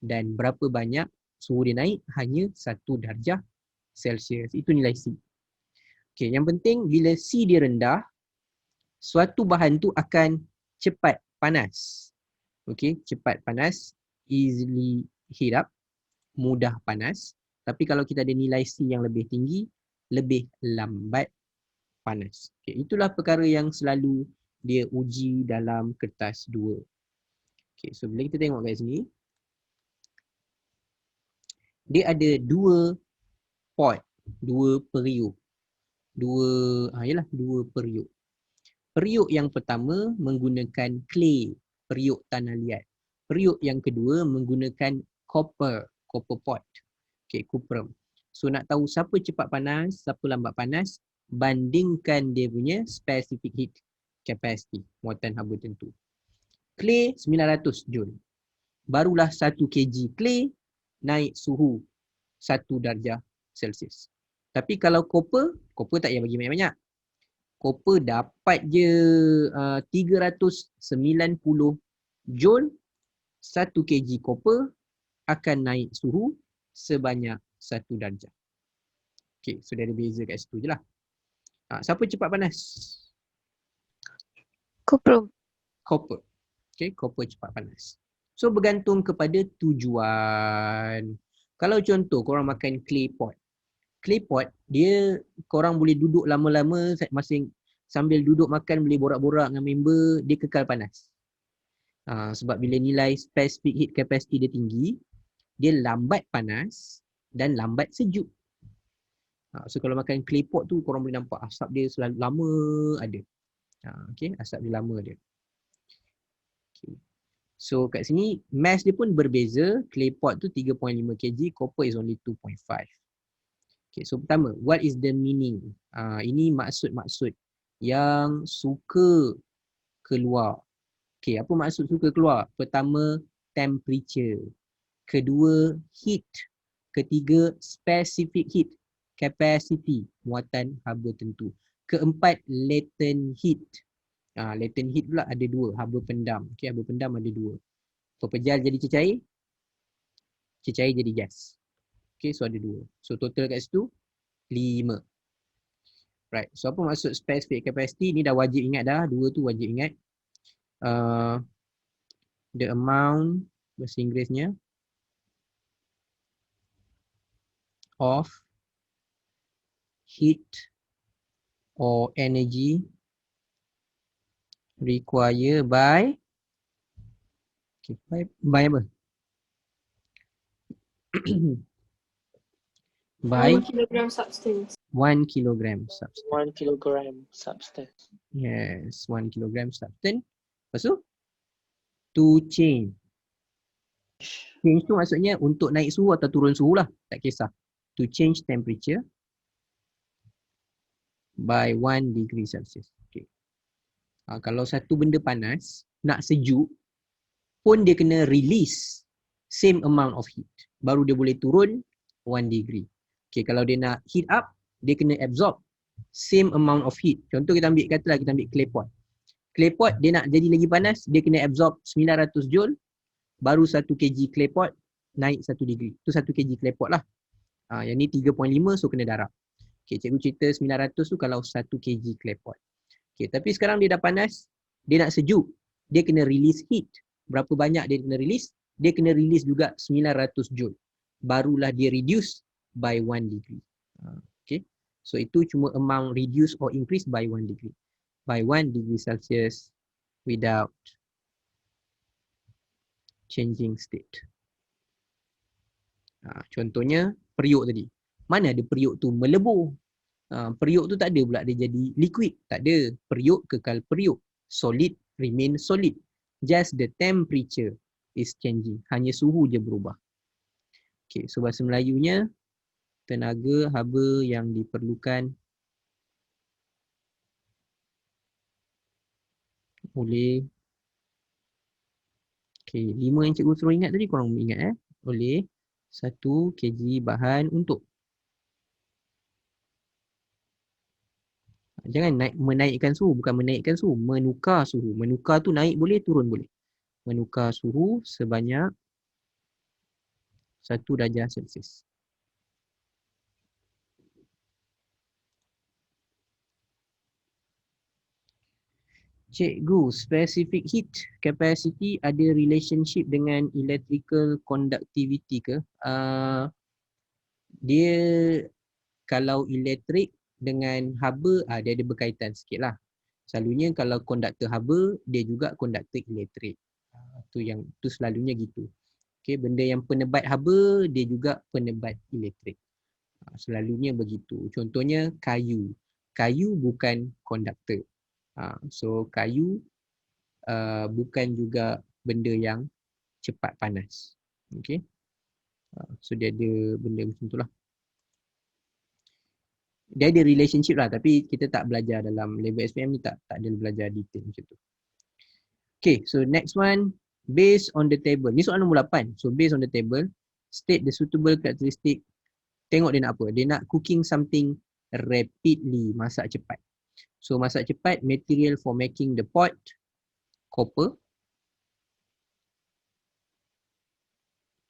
Speaker 1: Dan berapa banyak suhu dia naik hanya 1 darjah Celsius. Itu nilai C. Okay, yang penting bila C dia rendah, suatu bahan tu akan cepat panas. Okay, cepat panas, easily heat up, mudah panas. Tapi kalau kita ada nilai C yang lebih tinggi, lebih lambat panas. Okay, itulah perkara yang selalu dia uji dalam kertas 2. Okay, so bila kita tengok kat sini, dia ada 2 pot, 2 periuk. 2 periuk. Periuk yang pertama menggunakan clay, periuk tanah liat. Periuk yang kedua menggunakan copper pot. Okay, cuprum. So nak tahu siapa cepat panas, siapa lambat panas, bandingkan dia punya specific heat capacity, muatan haba tentu. Clay 900 joule. Barulah 1 kg clay naik suhu 1 darjah Celsius. Tapi kalau copper tak payah bagi banyak-banyak. Copper dapat je 390 joule, 1 kg copper akan naik suhu sebanyak 1 darjah. Okay, so dia ada beza kat situ je lah. Siapa cepat panas?
Speaker 2: Cuprum.
Speaker 1: Copper. Okay, copper cepat panas. So bergantung kepada tujuan. Kalau contoh korang makan clay pot. Clay pot, dia korang boleh duduk lama-lama sambil duduk makan boleh borak-borak dengan member, dia kekal panas. Sebab bila nilai specific heat capacity dia tinggi, dia lambat panas dan lambat sejuk. So kalau makan clay pot tu korang boleh nampak asap dia selalu lama ada. Okay, asap dia lama ada. Okay. So kat sini mass dia pun berbeza. Clay pot tu 3.5 kg, copper is only 2.5. Okay, so pertama, what is the meaning? Ini maksud-maksud yang suka keluar. Okay, apa maksud suka keluar? Pertama, temperature. Kedua, heat. Ketiga, specific heat capacity, muatan haba tentu. Keempat, latent heat. Latent heat pula ada 2, haba pendam. Okay, haba pendam ada 2. Pepejal jadi cecair, cecair jadi gas. Okay, so ada 2. So total kat situ 5. Right, so apa maksud specific capacity? Ni dah wajib ingat dah, 2 tu wajib ingat. The amount, bahasa Inggerisnya, of heat or energy required by by apa? By
Speaker 4: 1 kilogram substance.
Speaker 1: 1 kilogram substance.
Speaker 3: 1 kilogram substance.
Speaker 1: Yes, 1 kilogram substance. Lepas tu, to change. Change tu maksudnya untuk naik suhu atau turun suhu lah. Tak kisah. To change temperature by 1 degree Celsius. Okay. Kalau satu benda panas, nak sejuk, pun dia kena release same amount of heat. Baru dia boleh turun 1 degree. Okay, kalau dia nak heat up, dia kena absorb same amount of heat. Contoh kita ambil, katalah kita ambil clay pot. Clay pot dia nak jadi lagi panas, dia kena absorb 900 joule, baru 1 kg clay pot naik 1 degree. Tu 1 kg clay pot lah. Yang ni 3.5, so kena darab. Okay, cikgu cerita 900 tu kalau 1 kg clay pot. Okay, tapi sekarang dia dah panas, dia nak sejuk, dia kena release heat. Berapa banyak dia kena release? Dia kena release juga 900 joule. Barulah dia reduce by 1 degree. Okay, so itu cuma amount reduce or increase by 1 degree. By 1 degree Celsius without changing state. Contohnya periuk tadi. Mana ada periuk tu melebur? Periuk tu tak ada pula dia jadi liquid. Tak ada. Periuk kekal periuk. Solid remain solid. Just the temperature is changing. Hanya suhu je berubah. Okay, so bahasa Melayunya, tenaga haba yang diperlukan oleh, okay, 5 yang cikgu suruh ingat tadi korang ingat oleh 1 kg bahan untuk. Jangan menaikkan suhu, bukan menaikkan suhu, menukar suhu. Menukar tu naik boleh, turun boleh. Menukar suhu sebanyak 1 darjah Celsius. Cikgu, specific heat capacity ada relationship dengan electrical conductivity ke? Dia kalau elektrik dengan haba, dia ada berkaitan sikit lah. Selalunya kalau konduktor haba, dia juga konduktor elektrik. Tu selalunya gitu. Okay, benda yang penebat haba, dia juga penebat elektrik. Selalunya begitu. Contohnya kayu. Kayu bukan konduktor. So kayu bukan juga benda yang cepat panas. Okay. So dia ada benda macam tu lah. Dia ada relationship lah, tapi kita tak belajar dalam level SPM ni, tak ada belajar detail macam tu. Okay, so next one, based on the table. Ni soalan nombor 8. So based on the table, state the suitable characteristic. Tengok dia nak apa. Dia nak cooking something rapidly, masak cepat. So masak cepat, material for making the pot, copper.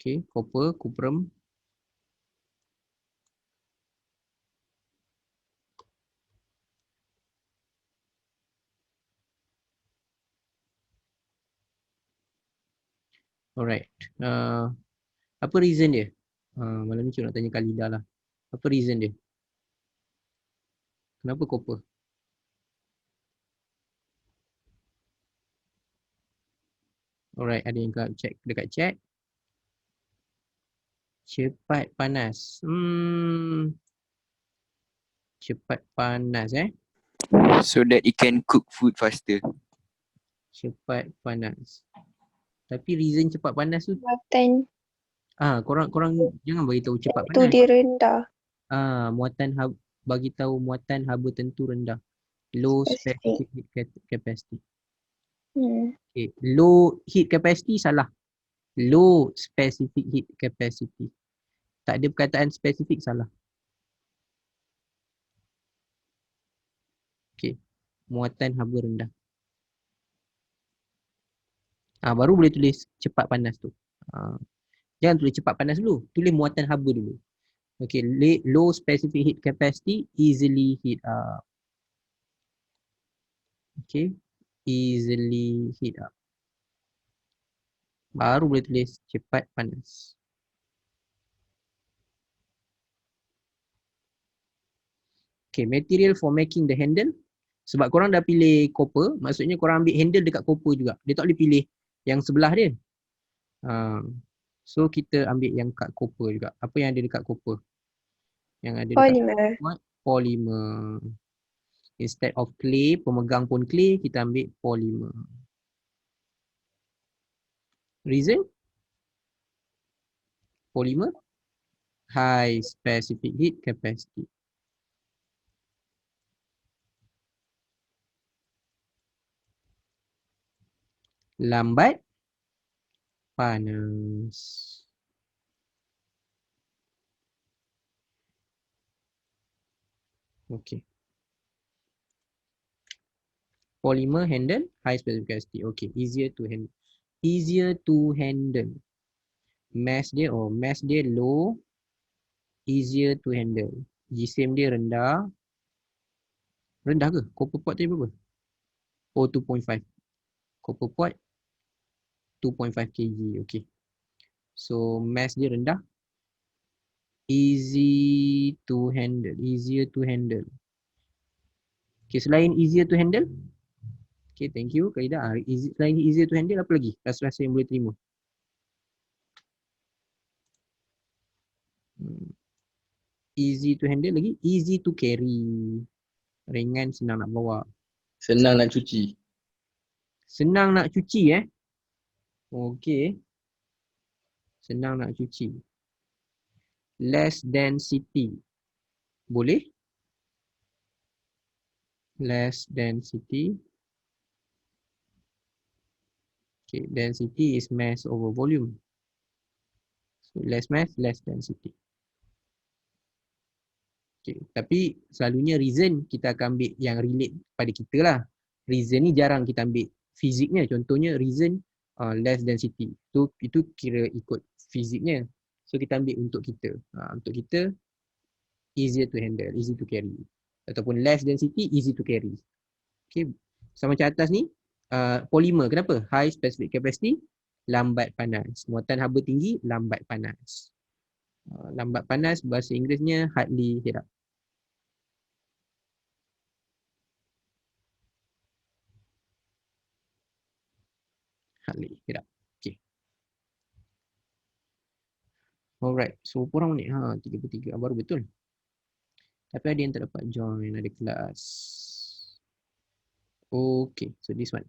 Speaker 1: Okay, copper, cuprum. Alright. Apa reason dia? Malam ni cikgu nak tanya Khalida lah. Apa reason dia? Kenapa copper? Alright, ada yang dekat chat. Cepat panas. Cepat panas
Speaker 5: So that it can cook food faster.
Speaker 1: Cepat panas. Tapi reason cepat panas tu,
Speaker 2: Muatan
Speaker 1: korang jangan bagi tahu cepat
Speaker 2: tu
Speaker 1: panas.
Speaker 2: dia rendah.
Speaker 1: Muatan bagi tahu muatan haba tentu rendah. Low
Speaker 2: Specific.
Speaker 1: specific heat capacity.
Speaker 2: Hmm.
Speaker 1: Okay. Low heat capacity salah. Low specific heat capacity. Tak ada perkataan spesifik, salah. Okay. Muatan haba rendah. Baru boleh tulis cepat panas tu. Jangan tulis cepat panas dulu. Tulis muatan haba dulu. Okay. Low specific heat capacity, easily heat up. Okay. Easily heat up. Baru boleh tulis cepat panas. Okay, material for making the handle. Sebab korang dah pilih copper, maksudnya korang ambil handle dekat copper juga. Dia tak boleh pilih yang sebelah dia. So kita ambil yang kat copper juga. Apa yang ada dekat copper? Yang ada dekat
Speaker 2: Polymer.
Speaker 1: what? Polymer. Instead of clay, pemegang pun clay, kita ambil polymer. Reason? Polymer high specific heat capacity. Lambat panas. Okay. Polymer handle high specific capacity. Okay, easier to handle. Easier to handle. Mass dia low, easier to handle. GSM dia rendah. Rendah ke? Copper pot tadi berapa? Oh, 2.5. Copper pot 2.5 kg. Okay. So mass dia rendah. Easy to handle. Easier to handle. Okay, selain easier to handle. Okay, thank you Kaidah. Selain easier to handle, apa lagi rasa-rasa yang boleh terima? Easy to handle lagi. Easy to carry. Ringan, senang nak bawa.
Speaker 6: Senang nak cuci.
Speaker 1: Senang nak cuci Okay. Senang nak cuci. Less density. Boleh? Less density. Okay, density is mass over volume. So less mass, less density. Okay, tapi selalunya reason kita akan ambil yang relate pada kita lah. Reason ni jarang kita ambil fiziknya. Contohnya reason less density. Itu kira ikut fiziknya. So kita ambil untuk kita. Untuk kita easier to handle, easy to carry. Ataupun less density, easy to carry. Okay, sama macam atas ni, polymer. Kenapa? High specific capacity, lambat panas. Muatan haba tinggi, lambat panas. Lambat panas, bahasa Inggerisnya hardly heat up. Hardly heat up. Okay. Alright, so berapa orang ni? 33, baru betul. Tapi ada yang tak dapat join, ada kelas. Okay, so this one.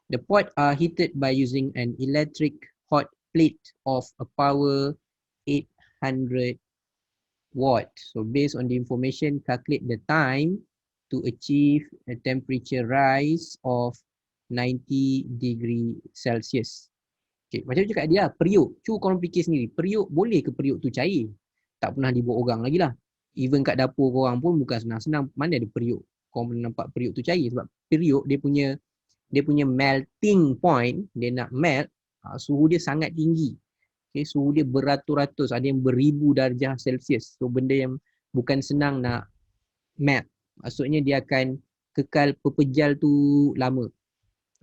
Speaker 1: The pot are heated by using an electric hot plate of a power 800 watt. So based on the information, calculate the time to achieve a temperature rise of 90 degree Celsius. Okay, macam cakap dia, periuk. Cuba korang fikir sendiri, periuk boleh ke periuk tu cair? Tak pernah dibuat orang lagi lah. Even kat dapur korang pun bukan senang-senang. Mana ada periuk? Korang pernah nampak periuk tu cair? Sebab periuk dia punya melting point, dia nak melt, suhu dia sangat tinggi. Okay, suhu dia beratus-ratus, ada yang beribu darjah Celsius. So benda yang bukan senang nak melt. Maksudnya dia akan kekal pepejal tu lama.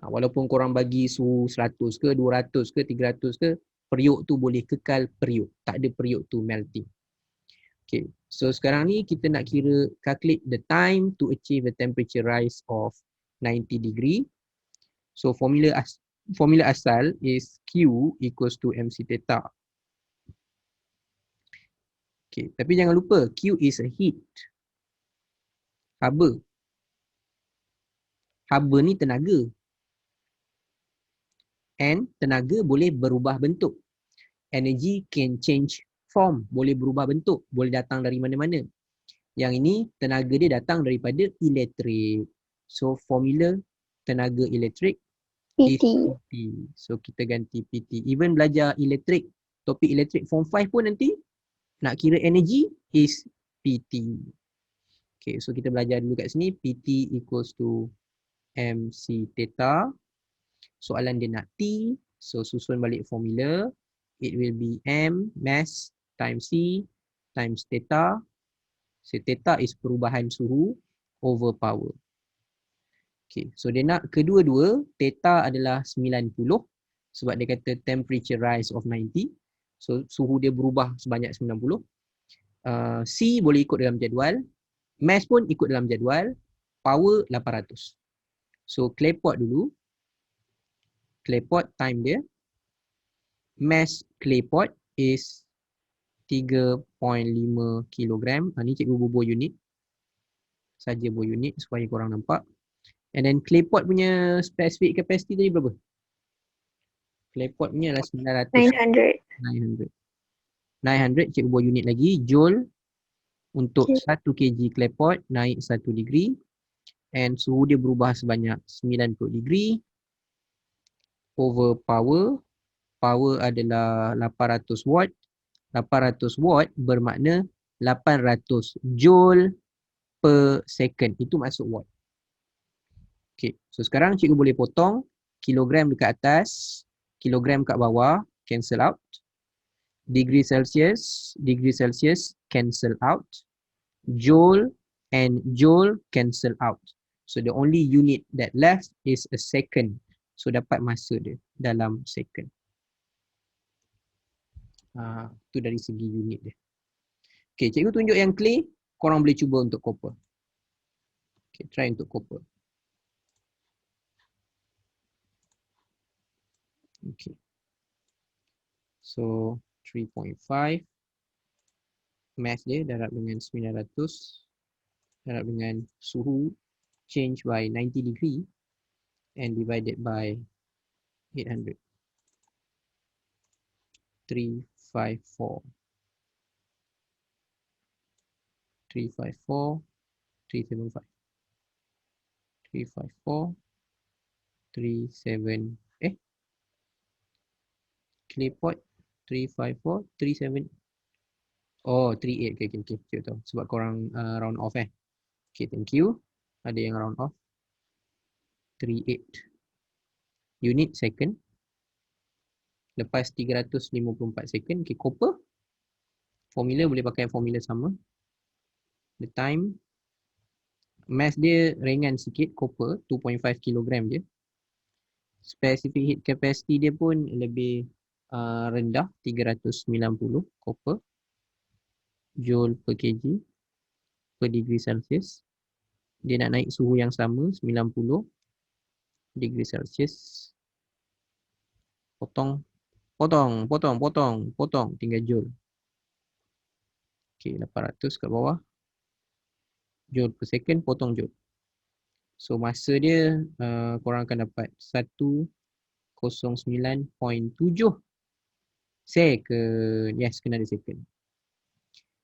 Speaker 1: Walaupun korang bagi suhu 100 ke, 200 ke, 300 ke, periuk tu boleh kekal periuk. Tak ada periuk tu melting. Okay, so sekarang ni kita nak kira calculate the time to achieve the temperature rise of 90 degree. So formula asal is Q equals to MC theta. Okay, tapi jangan lupa Q is a heat. Haba. Haba ni tenaga. And tenaga boleh berubah bentuk. Energy can change form. Boleh berubah bentuk. Boleh datang dari mana-mana. Yang ini tenaga dia datang daripada elektrik. So formula tenaga elektrik is
Speaker 2: PT.
Speaker 1: PT. So kita ganti PT. Even belajar elektrik, topik elektrik form 5 pun nanti nak kira energy is PT. Okay, so kita belajar dulu kat sini. PT equals to MC theta. Soalan dia nak T. So susun balik formula. It will be M mass times C times theta. So theta is perubahan suhu over power. Okay, so dia nak kedua-dua, theta adalah 90 sebab dia kata temperature rise of 90. So suhu dia berubah sebanyak 90. C boleh ikut dalam jadual. Mass pun ikut dalam jadual. Power 800. So claypot dulu. Claypot time dia. Mass claypot is 3.5 kilogram. Ni cikgu bubuh unit. Saja bubuh unit supaya korang nampak. And then claypot punya specific capacity tadi berapa? Claypot punya adalah 900.
Speaker 2: 900.
Speaker 1: 900 cikgu bubuh unit lagi. Joule untuk
Speaker 2: Okay.
Speaker 1: 1 kg claypot naik 1 degree. And suhu dia berubah sebanyak 90 degree. Over power. Power adalah 800 watt. 800 watt bermakna 800 joule per second. Itu masuk watt. Okay. So sekarang cikgu boleh potong kilogram dekat atas, kilogram kat bawah, cancel out. Degree Celsius cancel out. Joule and joule cancel out. So the only unit that left is a second. So dapat masa dia dalam second. Tu dari segi unit dia. Okay, cikgu tunjuk yang clay. Korang boleh cuba untuk copper. Okay, try untuk copper. Okay. So 3.5. Mass dia darab dengan 900. Darab dengan suhu change by 90 degree and divided by 800. 354. 354. 375. 354. 37. Claypot 354. 37. Oh, 38. Okay. Cikgu tahu. Sebab korang round off Okay, thank you. Ada yang round off. 38 unit second. Lepas 354 second. Okay, copper. Formula boleh pakai formula sama. The time. Mass dia ringan sikit, copper. 2.5 kg je. Specific heat capacity dia pun lebih rendah. 390 copper. Joule per kg. Per degree Celsius. Dia nak naik suhu yang sama, 90 degree Celsius. Potong, tinggal joule. Okay, 800 kat bawah. Joule per second, potong joule. So masa dia korang akan dapat 109.7 second. Yes, kena ada second.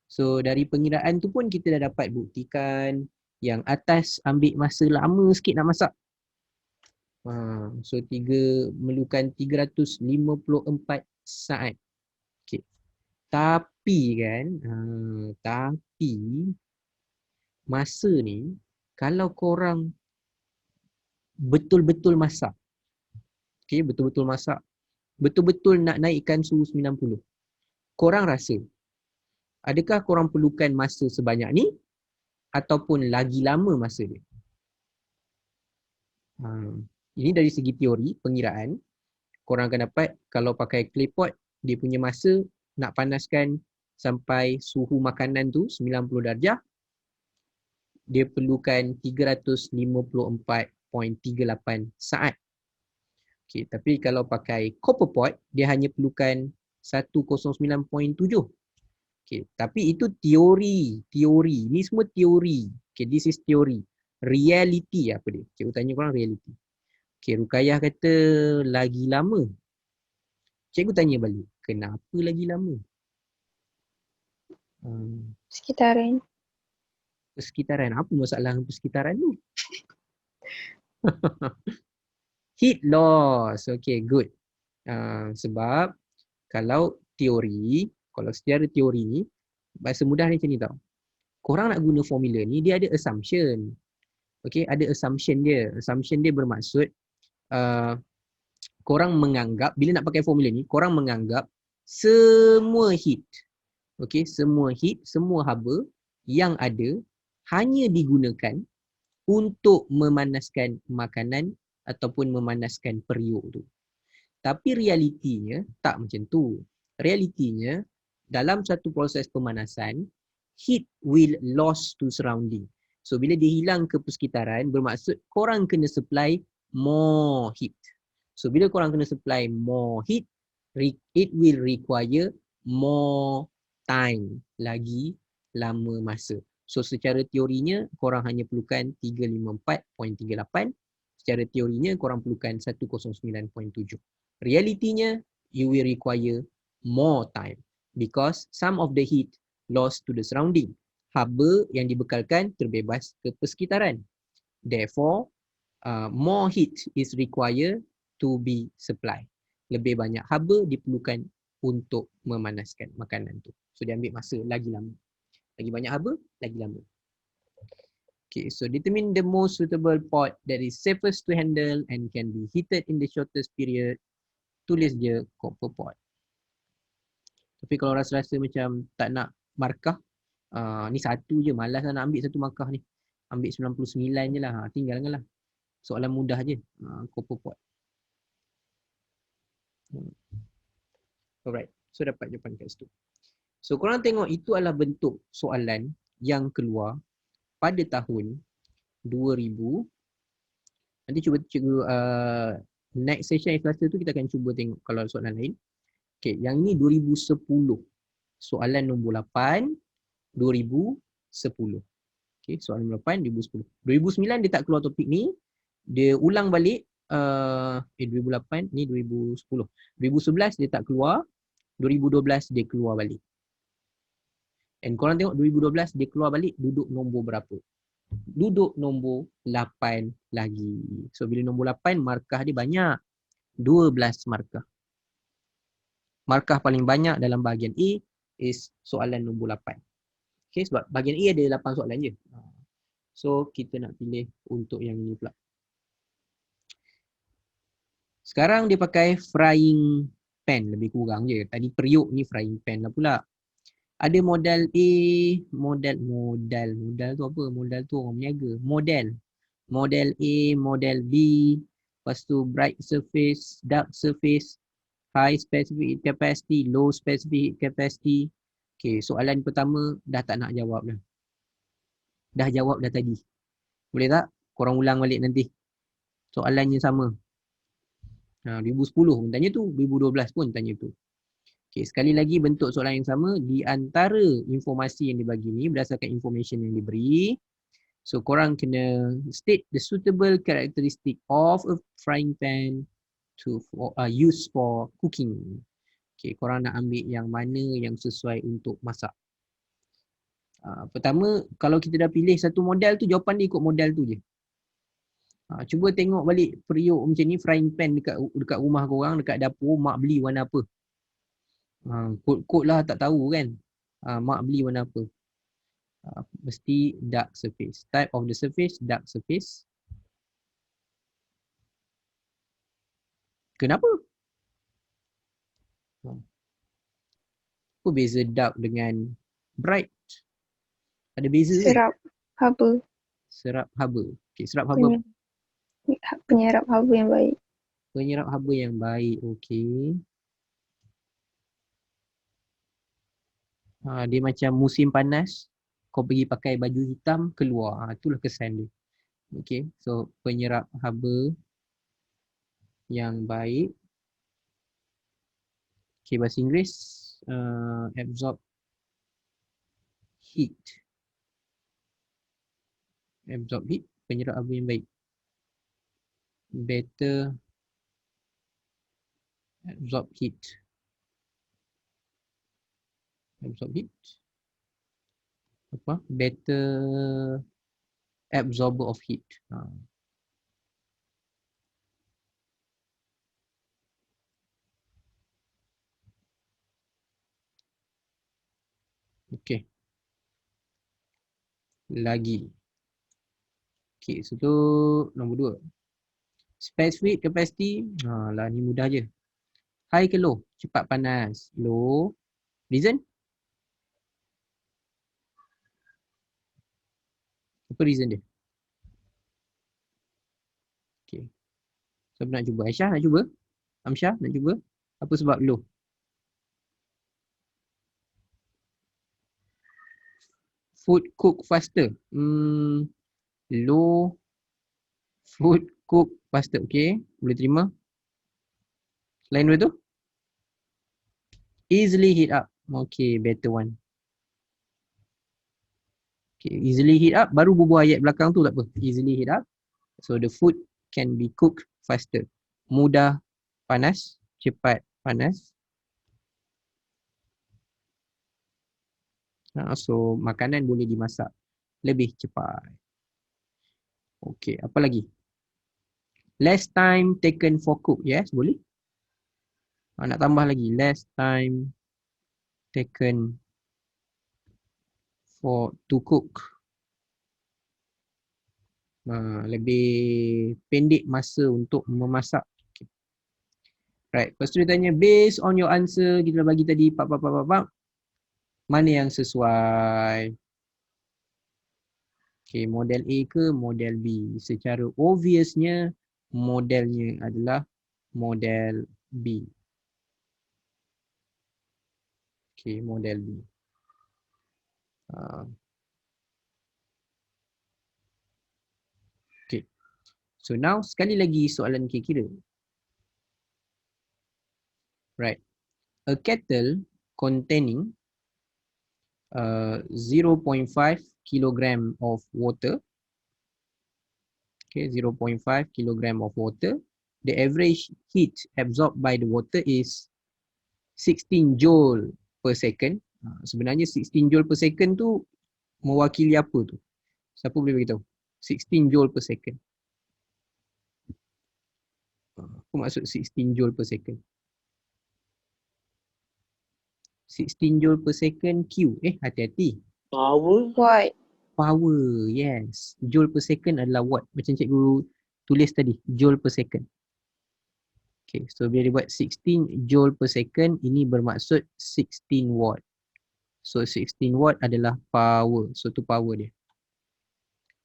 Speaker 1: So dari pengiraan tu pun kita dah dapat buktikan yang atas ambil masa lama sikit nak masak. So memerlukan 354 saat. Okay. Tapi kan, tapi masa ni kalau korang betul-betul masak. Okay, betul-betul masak. Betul-betul nak naikkan suhu 90. Korang rasa adakah korang perlukan masa sebanyak ni ataupun lagi lama masa dia? Ini dari segi teori, pengiraan. Korang akan dapat kalau pakai claypot, dia punya masa nak panaskan sampai suhu makanan tu 90 darjah, dia perlukan 354.38 saat. Okay, tapi kalau pakai copper pot, dia hanya perlukan 109.7. Okay, tapi itu teori. Ini semua teori. Okay, this is teori. Reality apa dia? Cikgu tanya korang reality. Okay, Rukayah kata lagi lama. Cikgu tanya balik, kenapa lagi lama?
Speaker 2: Sekitaran.
Speaker 1: Persekitaran. Apa masalah dengan persekitaran tu? Heat loss. Okay, good. Sebab kalau secara teori ni, bahasa mudah ni macam ni tau. Korang nak guna formula ni, dia ada assumption. Okay, ada assumption dia. Assumption dia bermaksud, korang menganggap, bila nak pakai formula ni, korang menganggap semua heat, okay, semua heat, semua haba yang ada hanya digunakan untuk memanaskan makanan ataupun memanaskan periuk tu. Tapi realitinya tak macam tu. Realitinya dalam satu proses pemanasan, heat will lost to surrounding. So bila dia hilang ke persekitaran, bermaksud korang kena supply more heat. So bila korang kena supply more heat, it will require more time, lagi lama masa. So secara teorinya korang hanya perlukan 354.38. Secara teorinya korang perlukan 109.7. Realitinya you will require more time because some of the heat lost to the surrounding. Haba yang dibekalkan terbebas ke persekitaran. Therefore, more heat is required to be supplied. Lebih banyak haba diperlukan untuk memanaskan makanan tu. So dia ambil masa lagi lama. Lagi banyak haba, lagi lama. Okay, so determine the most suitable pot that is safest to handle and can be heated in the shortest period. Tulis je copper pot. Tapi kalau rasa-rasa macam tak nak markah, ni satu je, malas lah nak ambil satu markah ni. Ambil 99 je lah, tinggalkan lah. Soalan mudah je, copper pot. Alright, so dapat jawapan kat situ. So korang tengok itu adalah bentuk soalan yang keluar pada tahun 2000. Nanti cuba cikgu next session Selasa tu kita akan cuba tengok kalau ada soalan lain. Okay, yang ini 2010. Soalan nombor 8 2010. Okay, soalan nombor 8 2010. 2009 dia tak keluar topik ni. Dia ulang balik 2008 ni 2010. 2011 dia tak keluar. 2012 dia keluar balik. And korang tengok 2012 dia keluar balik duduk nombor berapa? Duduk nombor 8 lagi. So bila nombor 8 markah dia banyak. 12 markah. Markah paling banyak dalam bahagian A is soalan nombor 8. Okay, sebab bahagian A ada 8 soalan je. So kita nak pilih untuk yang ini pula. Sekarang dia pakai frying pan lebih kurang je. Tadi periuk ni frying pan lah pula. Ada model A, model tu apa? Model tu orang berniaga. Model A, model B, lepas tu bright surface, dark surface, high specific heat capacity, low specific heat capacity. Okay, soalan pertama dah tak nak jawab dah. Dah jawab dah tadi. Boleh tak? Korang ulang balik nanti. Soalannya sama. 2010 pun tanya tu, 2012 pun tanya tu. Okay, sekali lagi bentuk soalan yang sama di antara informasi yang dibagi ni berdasarkan information yang diberi. So korang kena state the suitable characteristic of a frying pan to use for cooking. Okay, korang nak ambil yang mana yang sesuai untuk masak. Pertama, kalau kita dah pilih satu model tu, jawapan dia ikut model tu je. Cuba tengok balik periuk macam ni, frying pan dekat rumah korang, dekat dapur, mak beli warna apa? Kod lah tak tahu kan. Mak beli warna apa? Mesti dark surface. Type of the surface, dark surface. Kenapa? Apa beza dark dengan bright? Ada beza ke?
Speaker 2: Serap haba.
Speaker 1: Serap haba. Okay, serap haba.
Speaker 2: Penyerap haba yang baik.
Speaker 1: Penyerap haba yang baik. Okay. Dia macam musim panas, kau pergi pakai baju hitam, keluar. Itulah kesan dia. Okay, so penyerap haba yang baik. Okay, bahasa Inggeris, absorb heat. Absorb heat, penyerap haba yang baik. Better absorb heat. Absorb heat. Apa? Better absorber of heat. Okay. Lagi. Okay, so tu nombor 2. Specific capacity. Lah ni mudah je. High ke low? Cepat panas. Low. Reason? Apa reason dia? Okay. Siapa nak cuba? Aisyah nak cuba? Amsyah nak cuba? Apa sebab low? Food cook faster. Low food cook faster. Okay, boleh terima. Lain dua tu? Easily heat up. Okay, better one. Okay, easily heat up. Baru bubuh ayat belakang tu tak apa. Easily heat up. So the food can be cooked faster. Mudah panas, cepat panas. So makanan boleh dimasak lebih cepat. Okay, apa lagi? Less time taken for cook. Yes, boleh. Nak tambah lagi. Less time taken to cook. Lebih pendek masa untuk memasak. Okay. Right. Lepas tu dia tanya, based on your answer, kita dah bagi tadi, mana yang sesuai? Okay, model A ke model B? Secara obviousnya, modelnya adalah model B. Okay, model B. Okay. So now, sekali lagi soalan kira-kira. Right. A kettle containing 0.5 kilogram of water. Okay, 0.5 kilogram of water. The average heat absorbed by the water is 16 joule per second. Sebenarnya 16 joule per second tu mewakili apa tu? Siapa boleh beritahu? 16 joule per second. Apa maksud 16 joule per second? 16 joule per second Q. Hati-hati.
Speaker 3: Power.
Speaker 2: White.
Speaker 1: Power, yes. Joule per second adalah watt. Macam cikgu tulis tadi, joule per second. Okay, so bila dia buat 16 joule per second, ini bermaksud 16 watt. So 16 watt adalah power. So tu power dia.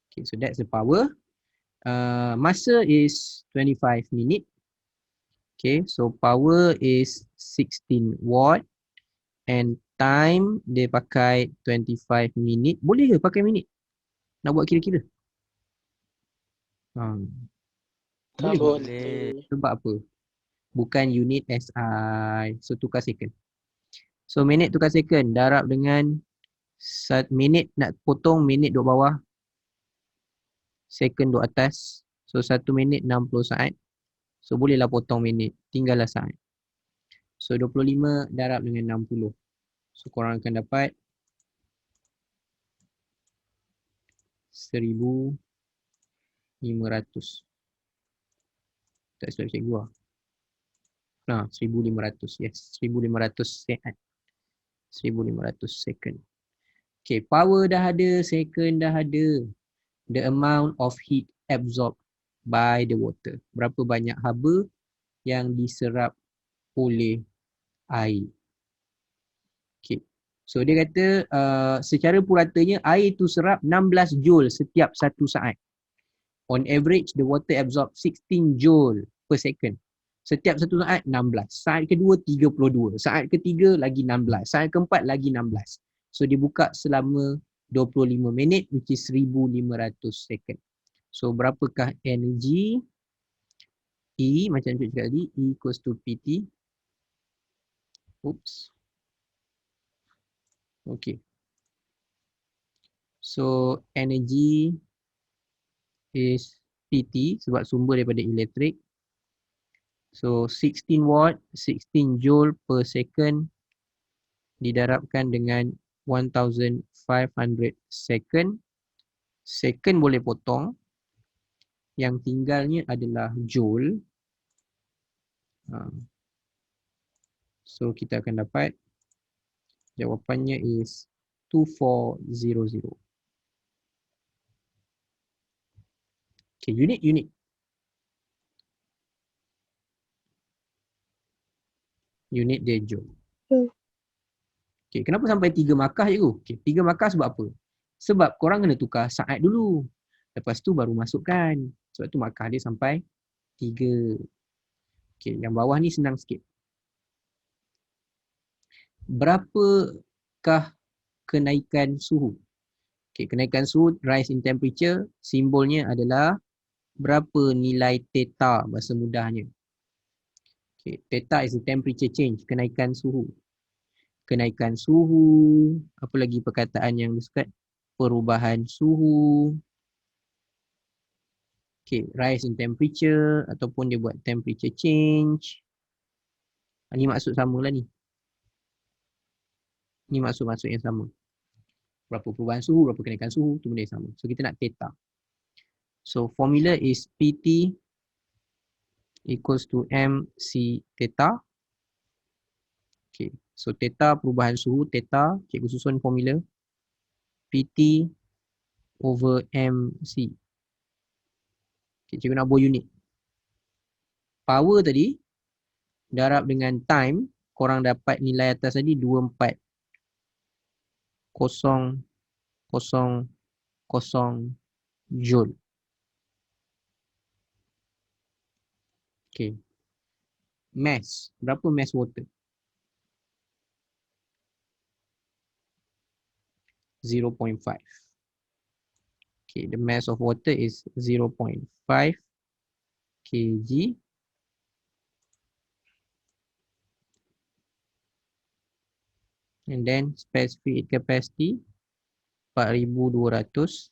Speaker 1: Okay, so that's the power. Masa is 25 minit. Okay, so power is 16 watt. And time dia pakai 25 minit. Boleh ke pakai minit? Nak buat kira-kira?
Speaker 3: Tak
Speaker 1: Boleh ke?
Speaker 3: boleh.
Speaker 1: Sebab apa? Bukan unit SI. So tukar second. So minit tukar second. Darab dengan minit nak potong, minit duduk bawah. Second duduk atas. So 1 minit 60 saat. So bolehlah potong minit. Tinggallah saat. So 25 darab dengan 60. So korang akan dapat 1,500. Tak silap cikgu lah. 1,500. Yes, 1,500 saat. 1,500 second. Okay, power dah ada, second dah ada. The amount of heat absorbed by the water. Berapa banyak haba yang diserap oleh air. Okay. So dia kata secara puratanya air tu serap 16 joule setiap 1 saat. On average, the water absorbs 16 joule per second. Setiap 1 saat 16. Saat kedua 32. Saat ketiga lagi 16. Saat keempat lagi 16. So dia buka selama 25 minit which is 1,500 second. So berapakah energi? E macam cikgu cakap tadi, E equals to PT. Oops. Okay. So energy is PT sebab sumber daripada elektrik. So 16 watt, 16 joule per second didarabkan dengan 1,500 second. Second boleh potong. Yang tinggalnya adalah joule. So kita akan dapat jawapannya is 2400. Okay, unit. Unit dia joule. Okay, kenapa sampai 3 markah cikgu? Okay, 3 markah sebab apa? Sebab korang kena tukar saat dulu. Lepas tu baru masukkan. Sebab tu markah dia sampai 3. Okay, yang bawah ni senang sikit. Berapakah kenaikan suhu Okay, kenaikan suhu, rise in temperature, simbolnya adalah berapa nilai theta bahasa mudahnya. Okay, theta is the temperature change, kenaikan suhu. Kenaikan suhu, apa lagi perkataan yang disebut? Perubahan suhu. Okay, rise in temperature ataupun dia buat temperature change. Ni maksud sama lah ni. Ni maksud-maksud yang sama. Berapa perubahan suhu, berapa kenaikan suhu, tu benda yang sama. So kita nak theta. So formula is PT equals to MC theta. Okay, so theta perubahan suhu, theta, cikgu susun formula. PT over MC. Okay, cikgu nak buat unit. Power tadi, darab dengan time, korang dapat nilai atas tadi 24,000 joule. Okay. Mass, berapa mass water? 0.5. Okay, the mass of water is 0.5 kg. And then specific capacity 4,200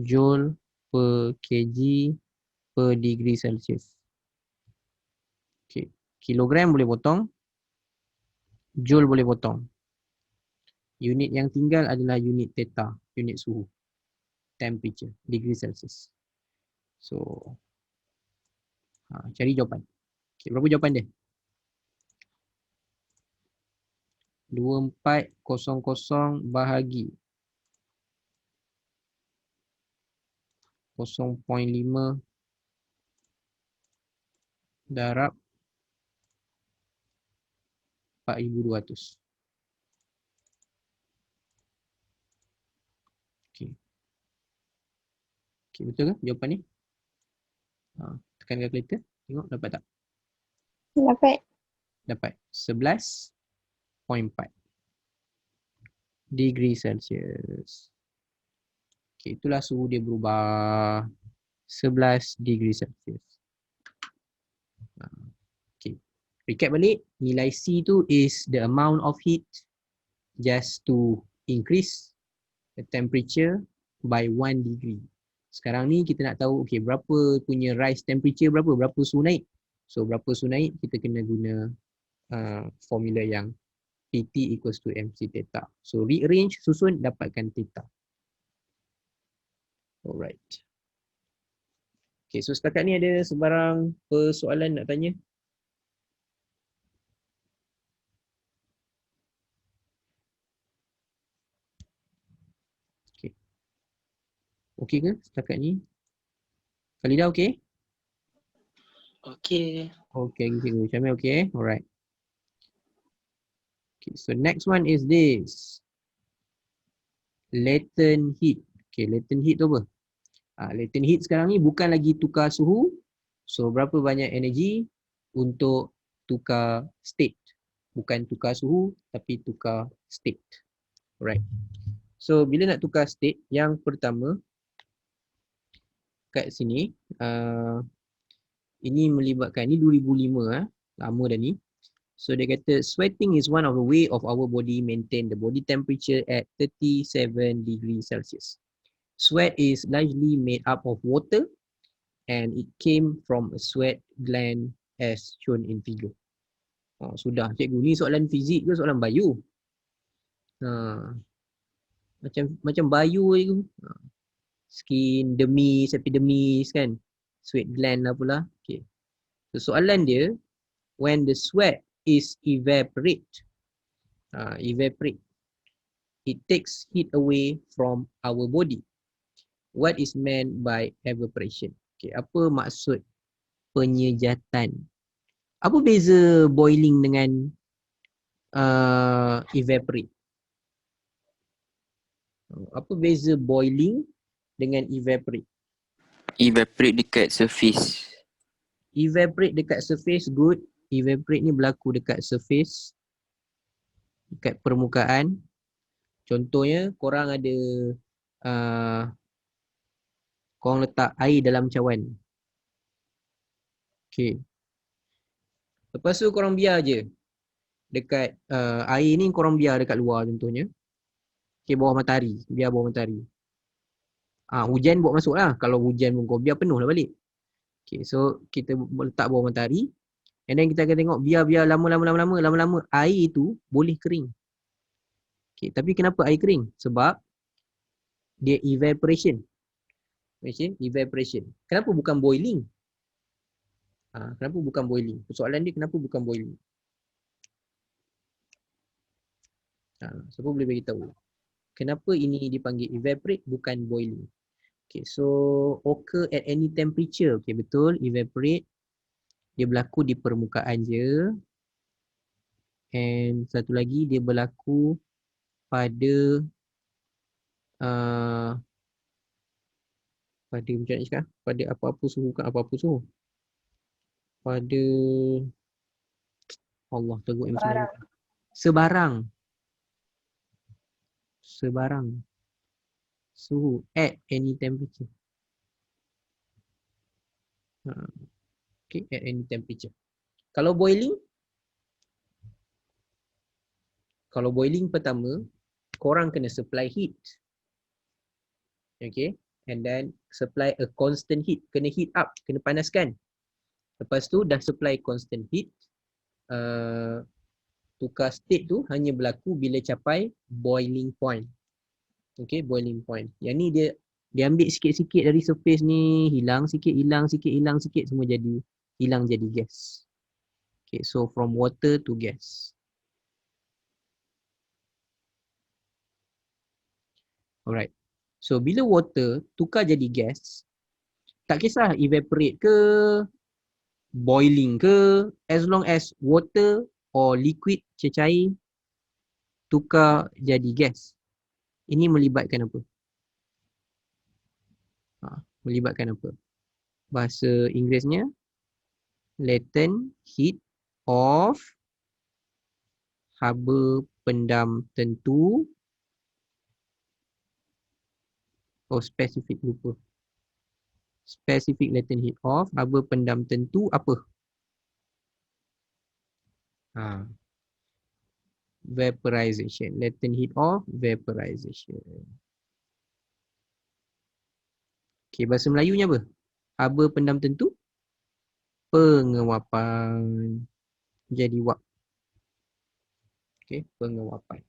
Speaker 1: joule per kg per degree Celsius. Okay, kilogram boleh potong, joule boleh potong. Unit yang tinggal adalah unit theta, unit suhu, temperature, degree Celsius. So, cari jawapan. Okay, berapa jawapan dia? 2400 bahagi 0.5 darab 4,200. Okay. Okay, betul ke jawapan ni? Tekan calculator, tengok dapat tak?
Speaker 2: Dapat.
Speaker 1: Dapat 11.4 degree Celsius. Okay, itulah suhu dia berubah 11 degree Celsius. Okay, recap balik, nilai C tu is the amount of heat just to increase the temperature by 1 degree. Sekarang ni kita nak tahu, okay, berapa punya rise temperature, berapa suhu naik. So berapa suhu naik, kita kena guna formula yang PT equals to MC theta. So rearrange, susun, dapatkan theta. Alright. Okay, so setakat ni ada sebarang persoalan nak tanya? Okay. Okay ke setakat ni? Khalida okay?
Speaker 3: Okay.
Speaker 1: Okay, cikgu. Syamil okay? Alright. Okay, so next one is this. Latent heat. Okay, latent heat tu apa? Latent heat sekarang ni bukan lagi tukar suhu. So, berapa banyak energi untuk tukar state. Bukan tukar suhu, tapi tukar state. Alright. So, bila nak tukar state, yang pertama, kat sini, ini melibatkan, ni 2005, lama dah ni. So dia kata sweating is one of the way of our body maintain the body temperature at 37 degrees Celsius. Sweat is largely made up of water and it came from a sweat gland as shown in figure. Sudah cikgu, ni soalan fizik ke soalan bio? Macam bio je. Skin, dermis, epidermis kan. Sweat gland lah pula. Okay. So soalan dia, when the sweat is evaporate, it takes heat away from our body. What is meant by evaporation? Okay, apa maksud penyejatan? Apa beza boiling dengan evaporate? Apa beza boiling dengan evaporate?
Speaker 5: Evaporate dekat surface.
Speaker 1: Evaporate dekat surface, good. Evaporate ni berlaku dekat surface, dekat permukaan. Contohnya korang ada korang letak air dalam cawan. Okay. Lepas tu korang biar je dekat air ni korang biar dekat luar contohnya. Okay, bawah matahari. Biar bawah matahari. Hujan buat masuk lah. Kalau hujan pun kau biar penuh lah balik. Okay, so kita letak bawah matahari. And then kita akan tengok biar lama-lama air tu boleh kering. Okay, tapi kenapa air kering? Sebab dia evaporation. Evaporation. Kenapa bukan boiling? Kenapa bukan boiling? Persoalan dia kenapa bukan boiling? Siapa boleh beritahu? Kenapa ini dipanggil evaporate bukan boiling? Okay, so occur at any temperature. Okay, betul. Evaporate. Dia berlaku di permukaan je. And satu lagi dia berlaku pada pada macam mana cakap? Pada apa-apa suhu, bukan apa-apa suhu. Pada Allah teruk yang macam mana? Sebarang suhu at any temperature. Okay, at any temperature. Kalau boiling pertama korang kena supply heat. Okay, and then supply a constant heat. Kena heat up, kena panaskan. Lepas tu dah supply constant heat, tukar state tu hanya berlaku bila capai boiling point. Okay, boiling point. Yang ni dia ambil sikit-sikit dari surface ni, hilang sikit, semua jadi hilang jadi gas. Okay, so from water to gas. Alright. So bila water tukar jadi gas, tak kisah evaporate ke, boiling ke, as long as water or liquid cecair tukar jadi gas. Ini melibatkan apa? Melibatkan apa? Bahasa Inggerisnya latent heat of haba pendam tentu. Specific lupa. Specific latent heat of haba pendam tentu apa? Vaporization. Latent heat of vaporization. Okay, bahasa Melayunya apa? Haba pendam tentu? Penguapan. Jadi wap. Okay, penguapan.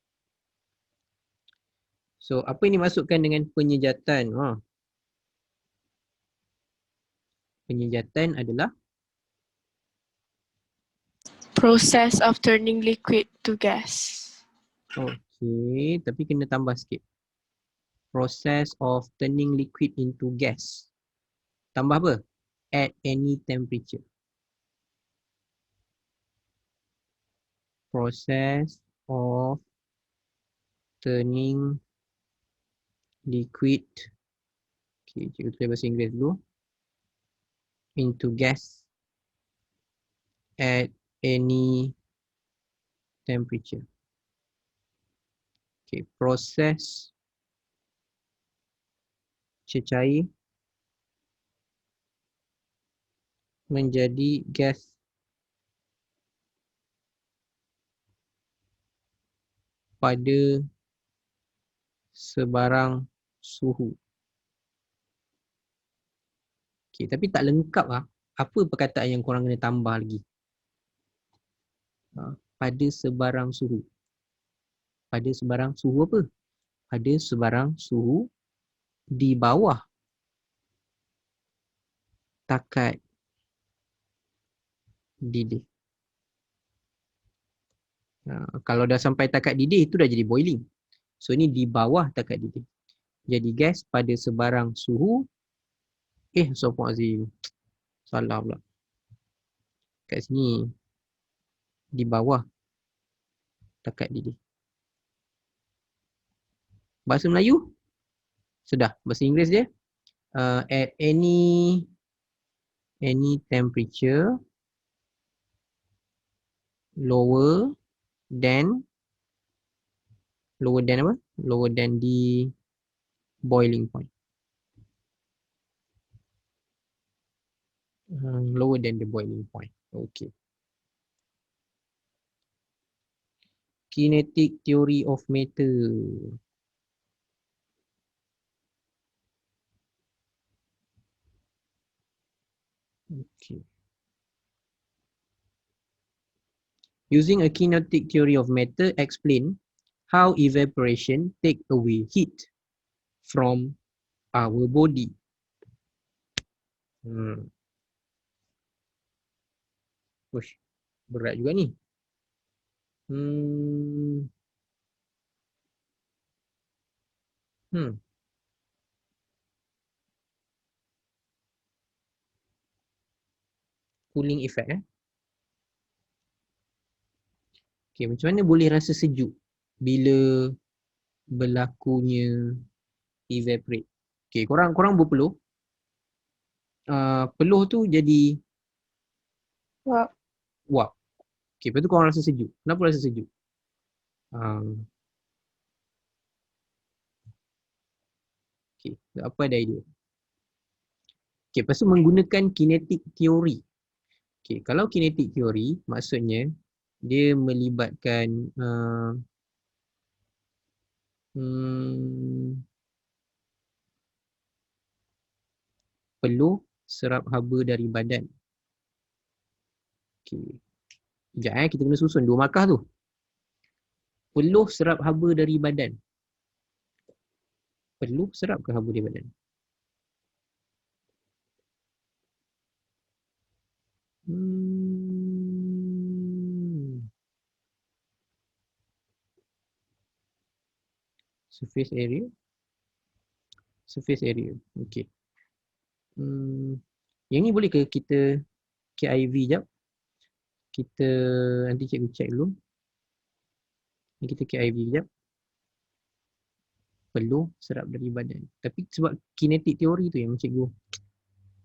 Speaker 1: So, apa yang dimasukkan dengan penyejatan? Penyejatan adalah
Speaker 2: Process of turning liquid to gas.
Speaker 1: okay, tapi kena tambah sikit. Process of turning liquid into gas. Tambah apa? At any temperature. Process of turning liquid. Okay, cikgu tulis bahasa Inggeris dulu. Into gas at any temperature. Okay, proses cecair menjadi gas pada sebarang suhu. Okay, tapi tak lengkap lah. Apa perkataan yang korang kena tambah lagi? Pada sebarang suhu. Pada sebarang suhu apa? Pada sebarang suhu di bawah takat didih. Kalau dah sampai takat didih, itu dah jadi boiling. So, ini di bawah takat didih. Jadi gas pada sebarang suhu. Astagfirullahaladzim. Salah pula. Kat sini. Di bawah takat didih. Bahasa Melayu? Sudah. Bahasa Inggeris dia? At any temperature lower than Lower than apa? Lower than the boiling point. Lower than the boiling point. Okay. Kinetic theory of matter. Okay. Using a kinetic theory of matter, explain how evaporation take away heat from our body. Ush, berat juga ni. Hmm. Cooling effect Okay, macam mana boleh rasa sejuk bila berlakunya evaporate? Okay, korang berpeluh. Peluh tu jadi
Speaker 2: Wap.
Speaker 1: wap. Okay, lepas tu korang rasa sejuk. Kenapa rasa sejuk? Okay, apa ada idea? Okay, lepas tu menggunakan kinetic theory. Okay, kalau kinetic theory maksudnya dia melibatkan peluh serap haba dari badan. Okay. Sekejap kita kena susun 2 markah tu. Peluh serap haba dari badan. Peluh serap ke haba dari badan? Surface area. Surface area. Okay. Yang ni boleh ke kita KIV jap? Kita nanti cikgu check dulu. Ni kita KIV jap. Peluh serap dari badan. Tapi sebab kinetic theory tu yang cikgu.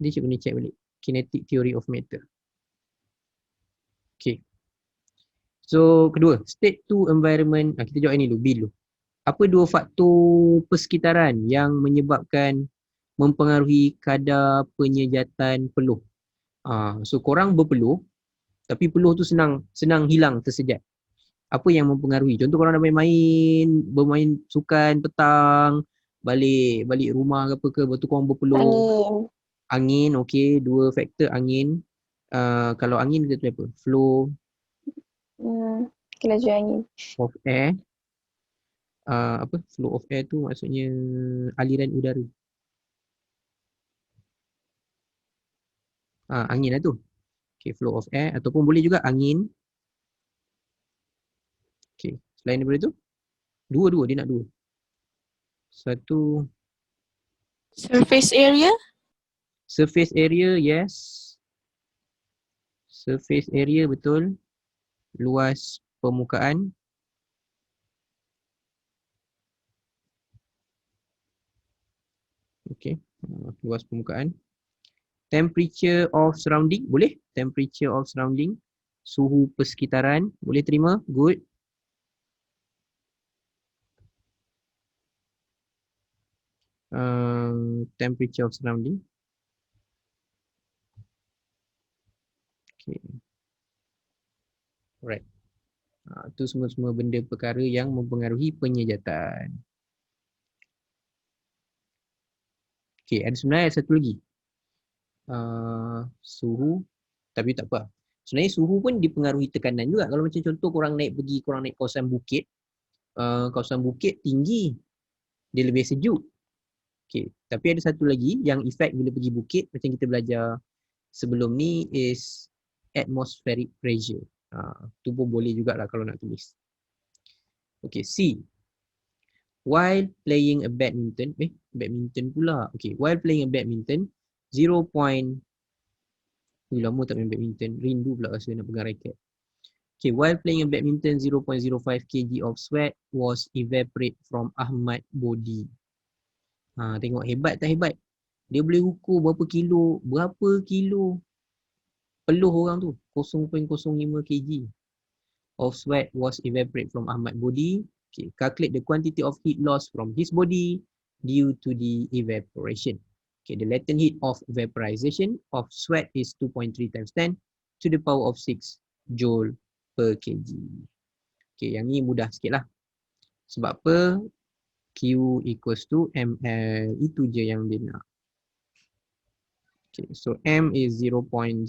Speaker 1: Dia cikgu ni check balik. Kinetic theory of matter. Okay. So kedua, state to environment. Kita jawab ini dulu, B dulu. Apa 2 faktor persekitaran yang menyebabkan mempengaruhi kadar penyejatan peluh? So korang berpeluh, tapi peluh tu senang hilang tersejat. Apa yang mempengaruhi? Contoh korang dah bermain sukan petang, balik rumah ke apa ke, lepas tu korang berpeluh. Angin, okey, 2 faktor angin. Kalau angin kita tu apa? Flow
Speaker 2: Laju angin.
Speaker 1: of air. Flow of air tu maksudnya aliran udara. Angin lah tu. Okay, flow of air ataupun boleh juga angin. Okay, selain daripada tu, dua dia nak 2. Satu,
Speaker 2: Surface area.
Speaker 1: surface area, yes. Surface area betul. Luas permukaan. Okay, luas permukaan. Temperature of surrounding, boleh? Temperature of surrounding. Suhu persekitaran, boleh terima? Good. Temperature of surrounding. Okay. Alright. Itu semua benda perkara yang mempengaruhi penyejatan. Okay, sebenarnya ada satu lagi. Suhu, tapi tak apa. Sebenarnya suhu pun dipengaruhi tekanan juga. Kalau macam contoh korang naik kawasan bukit. Kawasan bukit tinggi, dia lebih sejuk. Okay, tapi ada satu lagi yang efek bila pergi bukit, macam kita belajar sebelum ni, is atmospheric pressure. Tu pun boleh jugalah kalau nak tulis. Okay, C. While playing a badminton, badminton pula. Okay, while playing a badminton, 0. Lama tak main badminton, rindu pula rasa nak pegang raket. Okay, while playing a badminton, 0.05 kg of sweat was evaporate from Ahmad body. Tengok hebat tak hebat? Dia boleh ukur berapa kilo peluh orang tu. 0.05 kg of sweat was evaporate from Ahmad body. Okay, calculate the quantity of heat loss from his body due to the evaporation. Okay, the latent heat of vaporization of sweat is 2.3 times 10 to the power of 6 joule per kg. Okay, yang ni mudah sikit lah. Sebab apa? Q equals to ml. Itu je yang dia nak. Okay, so M is 0.05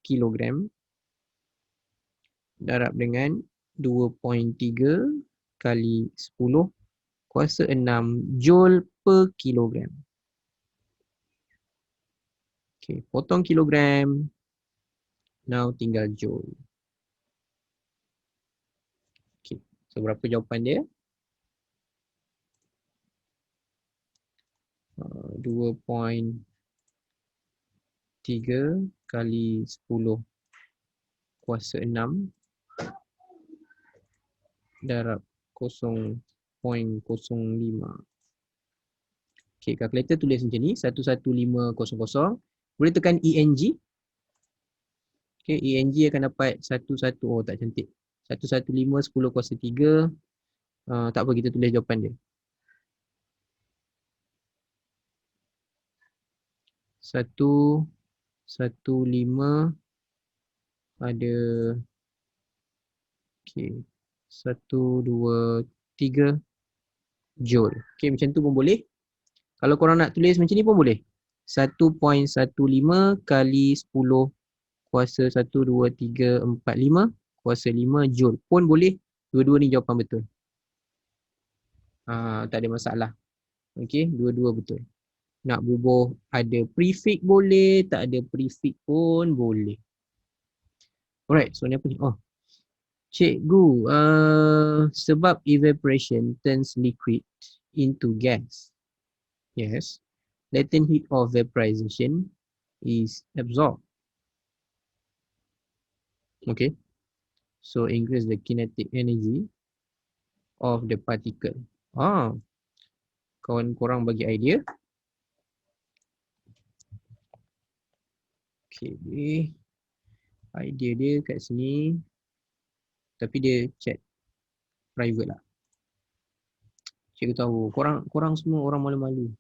Speaker 1: kilogram darab dengan 2.3 kali 10 kuasa 6 joule per kilogram. Okay, potong kilogram. Now tinggal joule. Okay, so berapa jawapan dia? 2.3 kali 10 kuasa 6 darab 0.05. Okay, kalkulator tulis macam ni, 11500. Boleh tekan ENG. Okay, ENG akan dapat 11, oh tak cantik. 115 10 kuasa 3. Tak apa, kita tulis jawapan dia. 115 ada, okay, 1, 2, 3 joule. Okay, macam tu pun boleh. Kalau korang nak tulis macam ni pun boleh. 1.15 kali 10 kuasa 1, 2, 3, 4, 5 kuasa 5 joule pun boleh. Dua-dua ni jawapan betul. Tak ada masalah. Okay, dua-dua betul. Nak bubuh ada prefix boleh, tak ada prefix pun boleh. Alright, so ni apa ni? Oh, cikgu, sebab evaporation turns liquid into gas. Yes, latent heat of vaporization is absorbed. Okay, so increase the kinetic energy of the particle. Kawan korang bagi idea. Okay, idea dia kat sini, tapi dia chat private lah. Cikgu tahu, korang semua orang malu-malu.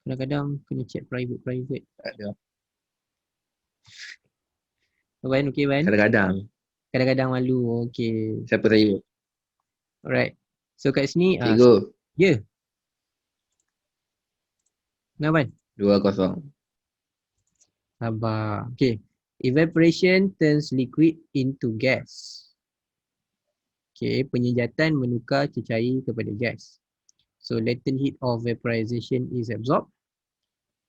Speaker 1: Kadang-kadang kena chat private.
Speaker 6: Tak ada.
Speaker 1: Ban, okay Ban?
Speaker 6: Kadang-kadang.
Speaker 1: Kadang-kadang malu, okay.
Speaker 6: Siapa saya?
Speaker 1: Alright. So kat sini,
Speaker 6: Cikgu.
Speaker 1: ya. Kenapa Ban?
Speaker 6: 2-0.
Speaker 1: Sabar. Okay. Evaporation turns liquid into gas. Okay, penyejatan menukar cecair kepada gas. So latent heat of vaporization is absorbed.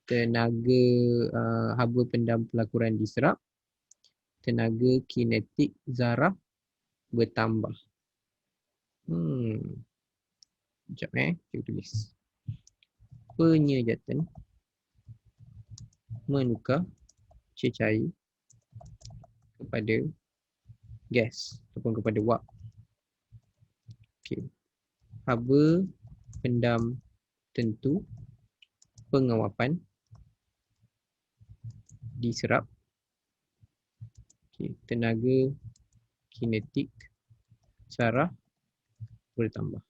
Speaker 1: Tenaga haba pendam pelakuran diserap. Tenaga kinetik zarah bertambah. Sekejap cikgu tulis. Penyejatan menukar cecair kepada gas ataupun kepada wap. Okay. Haba pendam tentu pengawapan diserap. Okay. Tenaga kinetik zarah bertambah.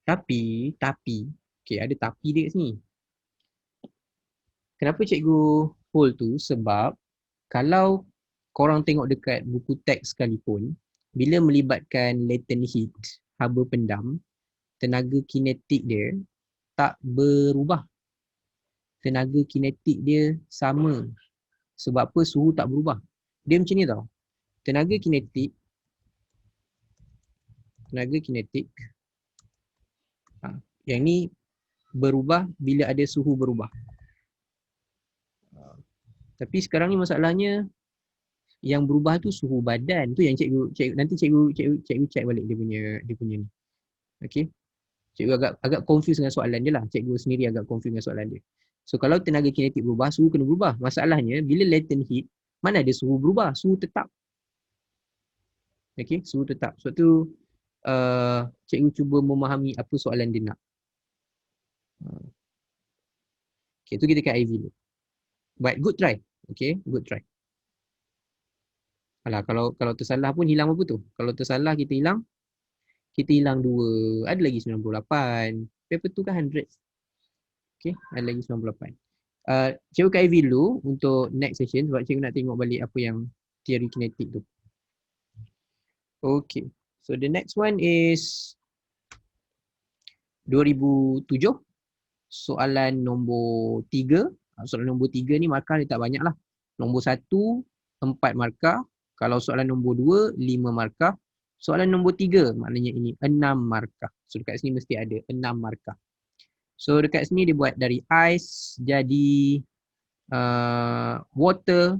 Speaker 1: Tapi, okay, ada tapi dia kat sini. Kenapa cikgu hold tu? Sebab kalau korang tengok dekat buku teks sekalipun, bila melibatkan latent heat, haba pendam, tenaga kinetik dia tak berubah. Tenaga kinetik dia sama. Sebab apa? Suhu tak berubah. Dia macam ni tau. Tenaga kinetik yang ni berubah bila ada suhu berubah. Tapi sekarang ni masalahnya yang berubah tu suhu badan. Tu yang cikgu nanti cikgu check balik dia punya ni. Okey. Cikgu agak confuse dengan soalan dia lah. Cikgu sendiri agak confuse dengan soalan dia. So kalau tenaga kinetik berubah, suhu kena berubah. Masalahnya bila latent heat, mana ada suhu berubah? Suhu tetap. Okey, suhu tetap. Sebab tu cikgu cuba memahami apa soalan dia nak. Okay, tu kita kan IV dulu. But good try. Okay, good try. Alah, kalau tersalah pun hilang apa tu? Kalau tersalah kita hilang 2. Ada lagi 98. Paper tu kan 100. Okay, ada lagi 98. Cikgu kat Ivy dulu untuk next session sebab cikgu nak tengok balik apa yang teori kinetik tu. Okay, so the next one is 2007. Soalan nombor 3. Soalan nombor 3 ni markah dia tak banyak lah. Nombor 1, 4 markah. Kalau soalan nombor 2, 5 markah. Soalan nombor 3 maknanya ini 6 markah. So dekat sini mesti ada 6 markah. So dekat sini dia buat dari ice jadi water,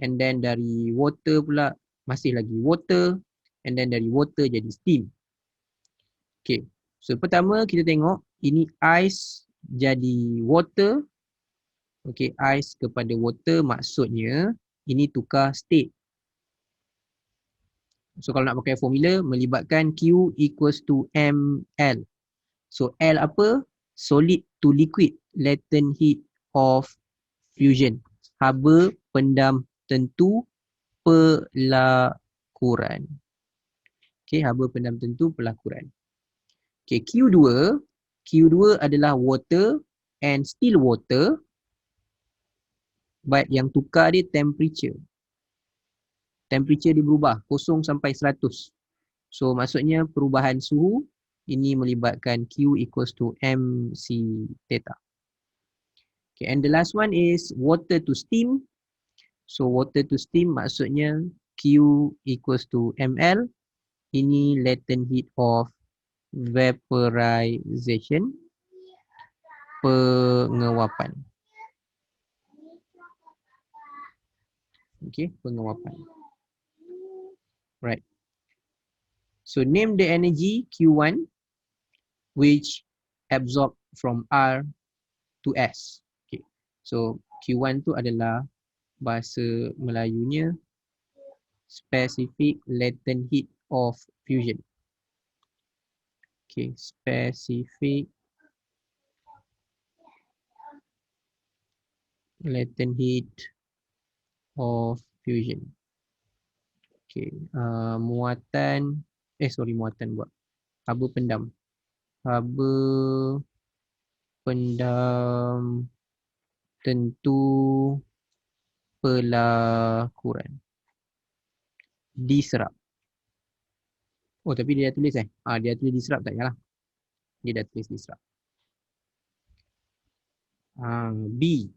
Speaker 1: and then dari water pula masih lagi water, and then dari water jadi steam. Okay, so pertama kita tengok ini ice jadi water. Okay, ice kepada water maksudnya ini tukar state. So kalau nak pakai formula melibatkan Q equals to ml. So L apa? Solid to liquid latent heat of fusion. Haba pendam tentu pelakuran. Okay, haba pendam tentu pelakuran. Okay, Q2 adalah water and still water, but yang tukar dia temperature. Temperature dia berubah 0 sampai 100. So maksudnya perubahan suhu ini melibatkan Q equals to mc theta. Okay, and the last one is water to steam. So water to steam maksudnya Q equals to ml. Ini latent heat of vaporization, pengewapan. Okay, pengewapan. Right. So name the energy Q1 which absorb from R to S. Okay. So Q1 tu adalah bahasa Melayunya specific latent heat of fusion. Okay, specific latent heat of fusion. Okay, muatan buat haba pendam. Haba pendam tentu pelakuran. Diserap. Oh, tapi dia dah tulis dia dah tulis diserap tak yalah. Dia dah tulis diserap. B.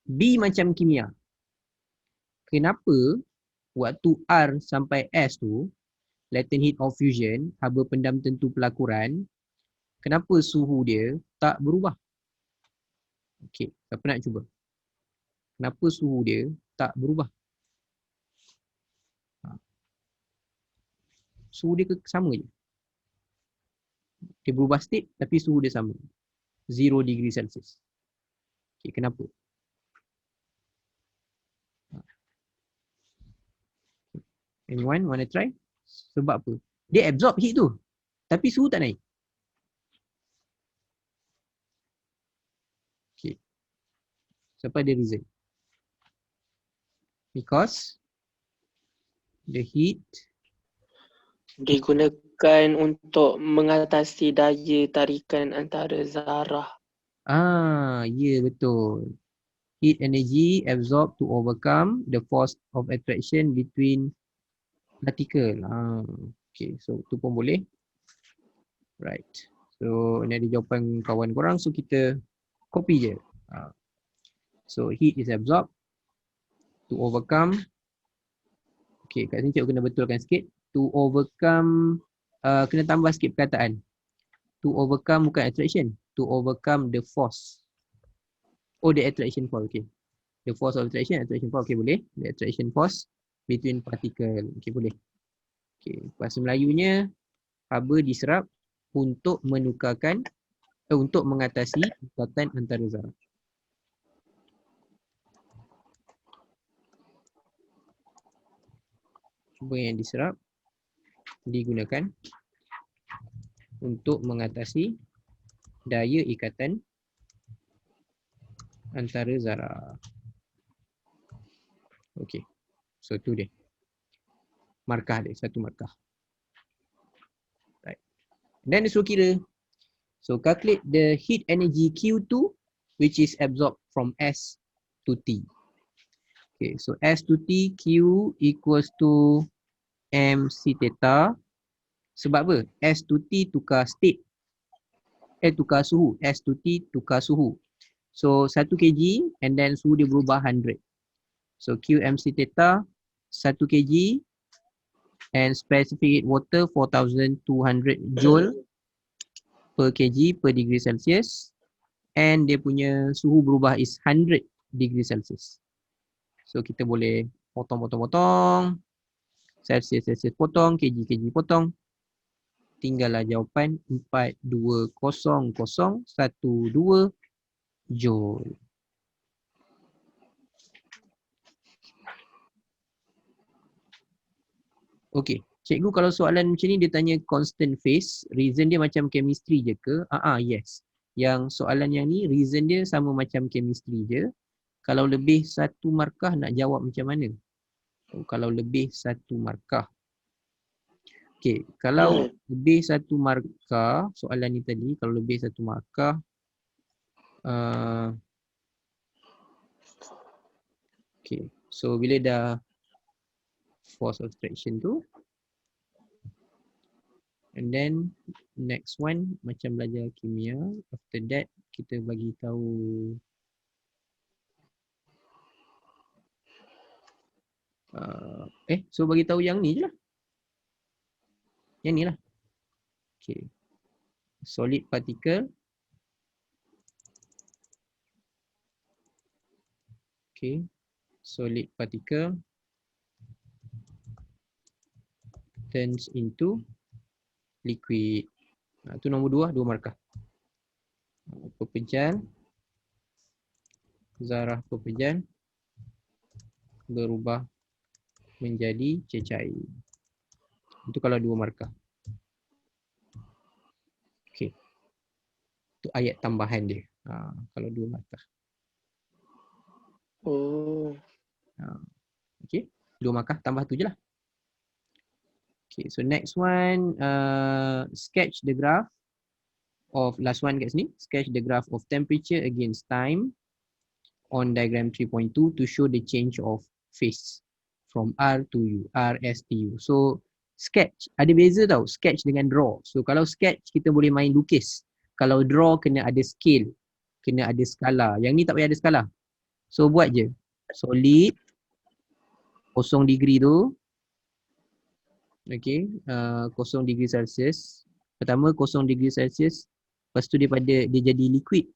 Speaker 1: B macam kimia. Kenapa waktu R sampai S tu latent heat of fusion, haba pendam tentu pelakuran, kenapa suhu dia tak berubah? Okey, siapa nak cuba? Kenapa suhu dia tak berubah? Suhu dia sama je. Dia berubah state tapi suhu dia sama. 0 degree Celsius. Okey, kenapa? Anyone wanna try? Sebab apa? Dia absorb heat tu. Tapi suhu tak naik. Okay. Siapa ada reason? Because the heat
Speaker 3: Digunakan untuk mengatasi daya tarikan antara zarah.
Speaker 1: ya betul. Heat energy absorbed to overcome the force of attraction between particle. Okay, so tu pun boleh. Right. So ni ada jawapan kawan korang, so kita copy je. So heat is absorbed to overcome. Okay, kat sini cikgu kena betulkan sikit. To overcome, kena tambah sikit perkataan. To overcome bukan attraction. To overcome the force. Oh, the attraction force, okay. The force of attraction force, okay boleh. The attraction force between particle, okay boleh. Okay, bahasa Melayunya, haba diserap untuk menukarkan, untuk mengatasi ikatan antara zarah. Haba yang diserap digunakan untuk mengatasi daya ikatan antara zarah. Okey. So tu dia. markah dia, 1 markah. Right. Then dia suruh kira. So calculate the heat energy Q2 which is absorbed from S to T. Okay, so S to T, Q equals to MC theta. Sebab apa? S to T tukar state. Tukar suhu. S to T tukar suhu. So 1 kg and then suhu dia berubah 100. So Q MC theta 1 kg and specific heat water 4200 joule per kg per degree Celsius and dia punya suhu berubah is 100 degree Celsius. So kita boleh potong. Celsius potong, kg potong. Tinggallah jawapan 420,012 joule. Okey, cikgu kalau soalan macam ni dia tanya constant phase, reason dia macam chemistry je ke? Yes. Yang soalan yang ni reason dia sama macam chemistry je. Kalau lebih 1 markah nak jawab macam mana? Kalau lebih 1 markah. Okey, kalau lebih 1 markah, soalan ni tadi kalau lebih 1 markah okey, so bila dah force of attraction tu and then next one macam belajar kimia, after that kita bagi tahu so bagi tahu yang ni je lah. Yang ni lah. Okay. Solid particle. Okay. Solid particle turns into liquid. Itu nombor 2 markah. Pepecahan. Zarah pepecahan berubah menjadi cecair. Itu kalau 2 markah. Okey. Itu ayat tambahan dia. Kalau 2 markah. Okey. 2 markah tambah tu je lah. Okay, so next one, sketch the graph of, last one kat sini, sketch the graph of temperature against time on diagram 3.2 to show the change of phase from R to U, R, S, T, U. So, sketch, ada beza tau, sketch dengan draw. So, kalau sketch, kita boleh main lukis. Kalau draw, kena ada scale, kena ada skala. Yang ni tak payah ada skala. So, buat je. Solid, 0 degree tu, okay, 0 degree Celsius. Pertama 0 degree Celsius, lepas tu dia jadi liquid.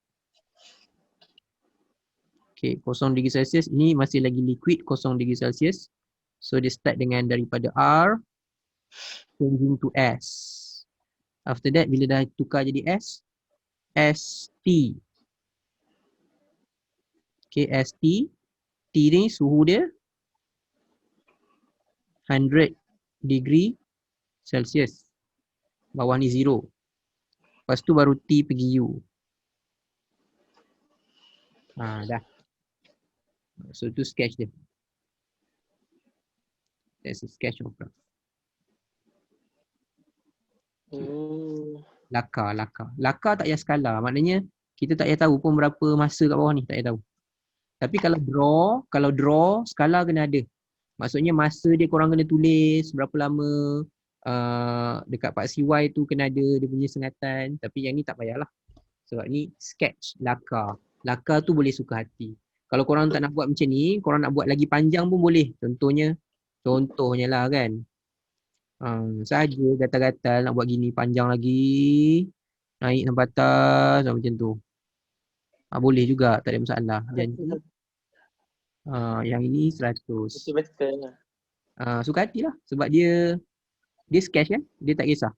Speaker 1: Okay, 0 degree Celsius, ini masih lagi liquid 0 degree Celsius. So dia start dengan daripada R changing to S. After that bila dah tukar jadi S, ST. Okay, ST. T ni suhu dia 100 degree Celsius. Bawah ni 0. Lepas tu baru T pergi U. Dah. So tu sketch dia. That's a sketch of graph. Laka. Laka tak payah skala. Maknanya kita tak payah tahu pun berapa masa kat bawah ni. Tak payah tahu. Tapi kalau draw, skala kena ada. Maksudnya masa dia korang kena tulis berapa lama, dekat part CY tu kena ada dia punya sengatan. Tapi yang ni tak payahlah. Sebab ni sketch, laka. Laka tu boleh suka hati. Kalau korang tak nak buat macam ni, korang nak buat lagi panjang pun boleh. Contohnya lah kan. Saja gatal-gatal nak buat gini panjang lagi. Naik sampai atas macam tu. Boleh juga, tak ada masalah. Janji. Yang ini 100.
Speaker 3: Betul.
Speaker 1: Suka hati lah. Sebab dia sketch kan. Dia tak kisah.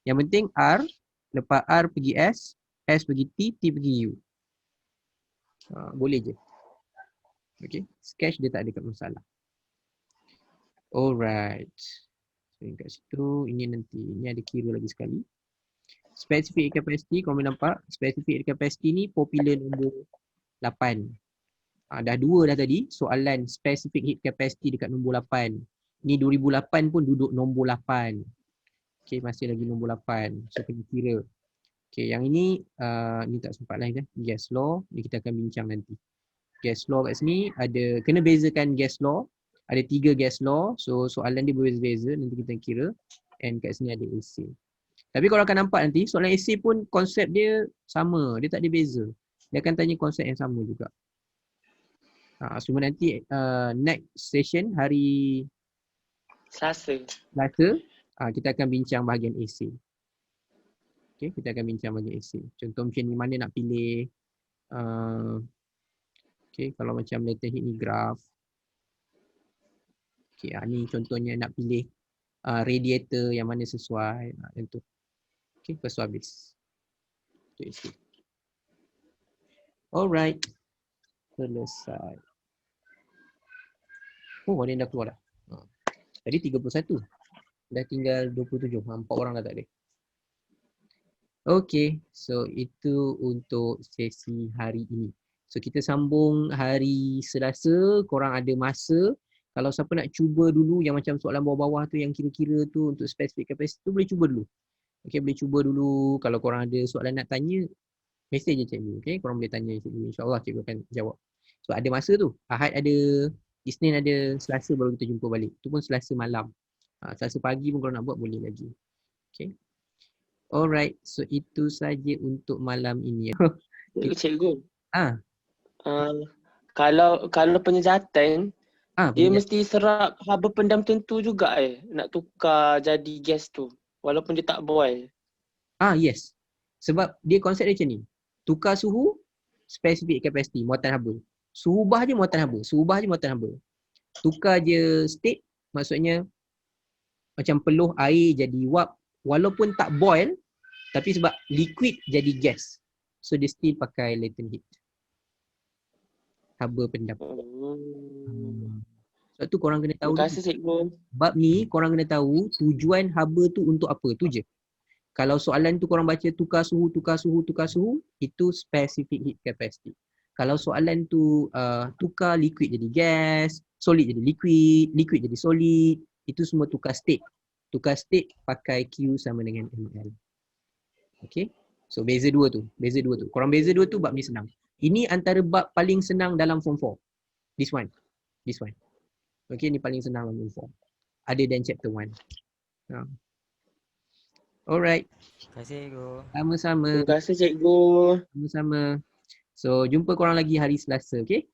Speaker 1: Yang penting R. Lepas R pergi S. S pergi T. T pergi U. Boleh je. Okay. Sketch dia tak ada masalah. Alright. So kat situ. Ini nanti. Ini ada kira lagi sekali. Specific heat capacity. Korang boleh nampak. Specific heat capacity ni popular nombor 8. Dah 2 dah tadi. Soalan specific heat capacity dekat nombor 8. Ni 2008 pun duduk nombor 8. Okay, masih lagi nombor 8. So kena kira. Okay, yang ini ni tak sempat lah gas law. Ni kita akan bincang nanti. Gas law kat sini ada, kena bezakan gas law. Ada 3 gas law. So soalan dia berbeza-beza. Nanti kita kira. And kat sini ada essay. Tapi kalau akan nampak nanti, soalan essay pun konsep dia sama. Dia tak ada beza. Dia akan tanya konsep yang sama juga. Cuma nanti next session hari
Speaker 3: Selasa.
Speaker 1: kita akan bincang bahagian essay. Okay, kita akan bincang bahagian essay. Contoh macam ni, mana nak pilih. Okay, kalau macam letter hit ni graph. Okay, ni contohnya nak pilih radiator yang mana sesuai. Yang tu. Okay, lepas tu habis. Itu essay. Alright. Selesai. Oh, ada yang dah keluar dah. Tadi 31. Dah tinggal 27. 4 orang dah tak ada. Okay. So, itu untuk sesi hari ini. So, kita sambung hari Selasa. Korang ada masa. Kalau siapa nak cuba dulu yang macam soalan bawah-bawah tu, yang kira-kira tu untuk specific capacity tu, boleh cuba dulu. Okay, boleh cuba dulu. Kalau korang ada soalan nak tanya, mesej je cikgu. Okay, korang boleh tanya cikgu. InsyaAllah cikgu akan jawab. So, ada masa tu. Ahad ada, Isnin ada, Selasa baru kita jumpa balik. Itu pun Selasa malam. Selasa pagi pun kalau nak buat boleh lagi. Okay. Alright. So, itu saja untuk malam ini.
Speaker 3: Cikgu.
Speaker 1: Ah,
Speaker 3: Kalau penyejatan, dia
Speaker 1: penjelasan.
Speaker 3: mesti serap haba pendam tentu juga nak tukar jadi gas tu. Walaupun dia tak boil.
Speaker 1: Yes. Sebab dia konsep dia macam ni. Tukar suhu, specific capacity, muatan haba. Suhu ubah je muatan haba. Suhu ubah je muatan haba. Tukar je state, maksudnya macam peluh air jadi wap. Walaupun tak boil, tapi sebab liquid jadi gas. So dia still pakai latent heat. Haba pendam. Sebab tu korang kena tahu.
Speaker 3: Terima kasih cikgu.
Speaker 1: Bab ni korang kena tahu tujuan haba tu untuk apa. Tu je. Kalau soalan tu korang baca tukar suhu, itu specific heat capacity. Kalau soalan tu tukar liquid jadi gas, solid jadi liquid, liquid jadi solid, itu semua tukar state. Tukar state pakai Q sama dengan ml. Okay. So beza dua tu. Korang beza dua tu bab ni senang. Ini antara bab paling senang dalam form 4. This one. Okay, ni paling senang dalam form 4. Other than chapter 1. Alright.
Speaker 7: Terima kasih cikgu.
Speaker 1: Sama-sama.
Speaker 3: Terima kasih cikgu.
Speaker 1: Sama-sama. So, jumpa korang lagi hari Selasa, okay?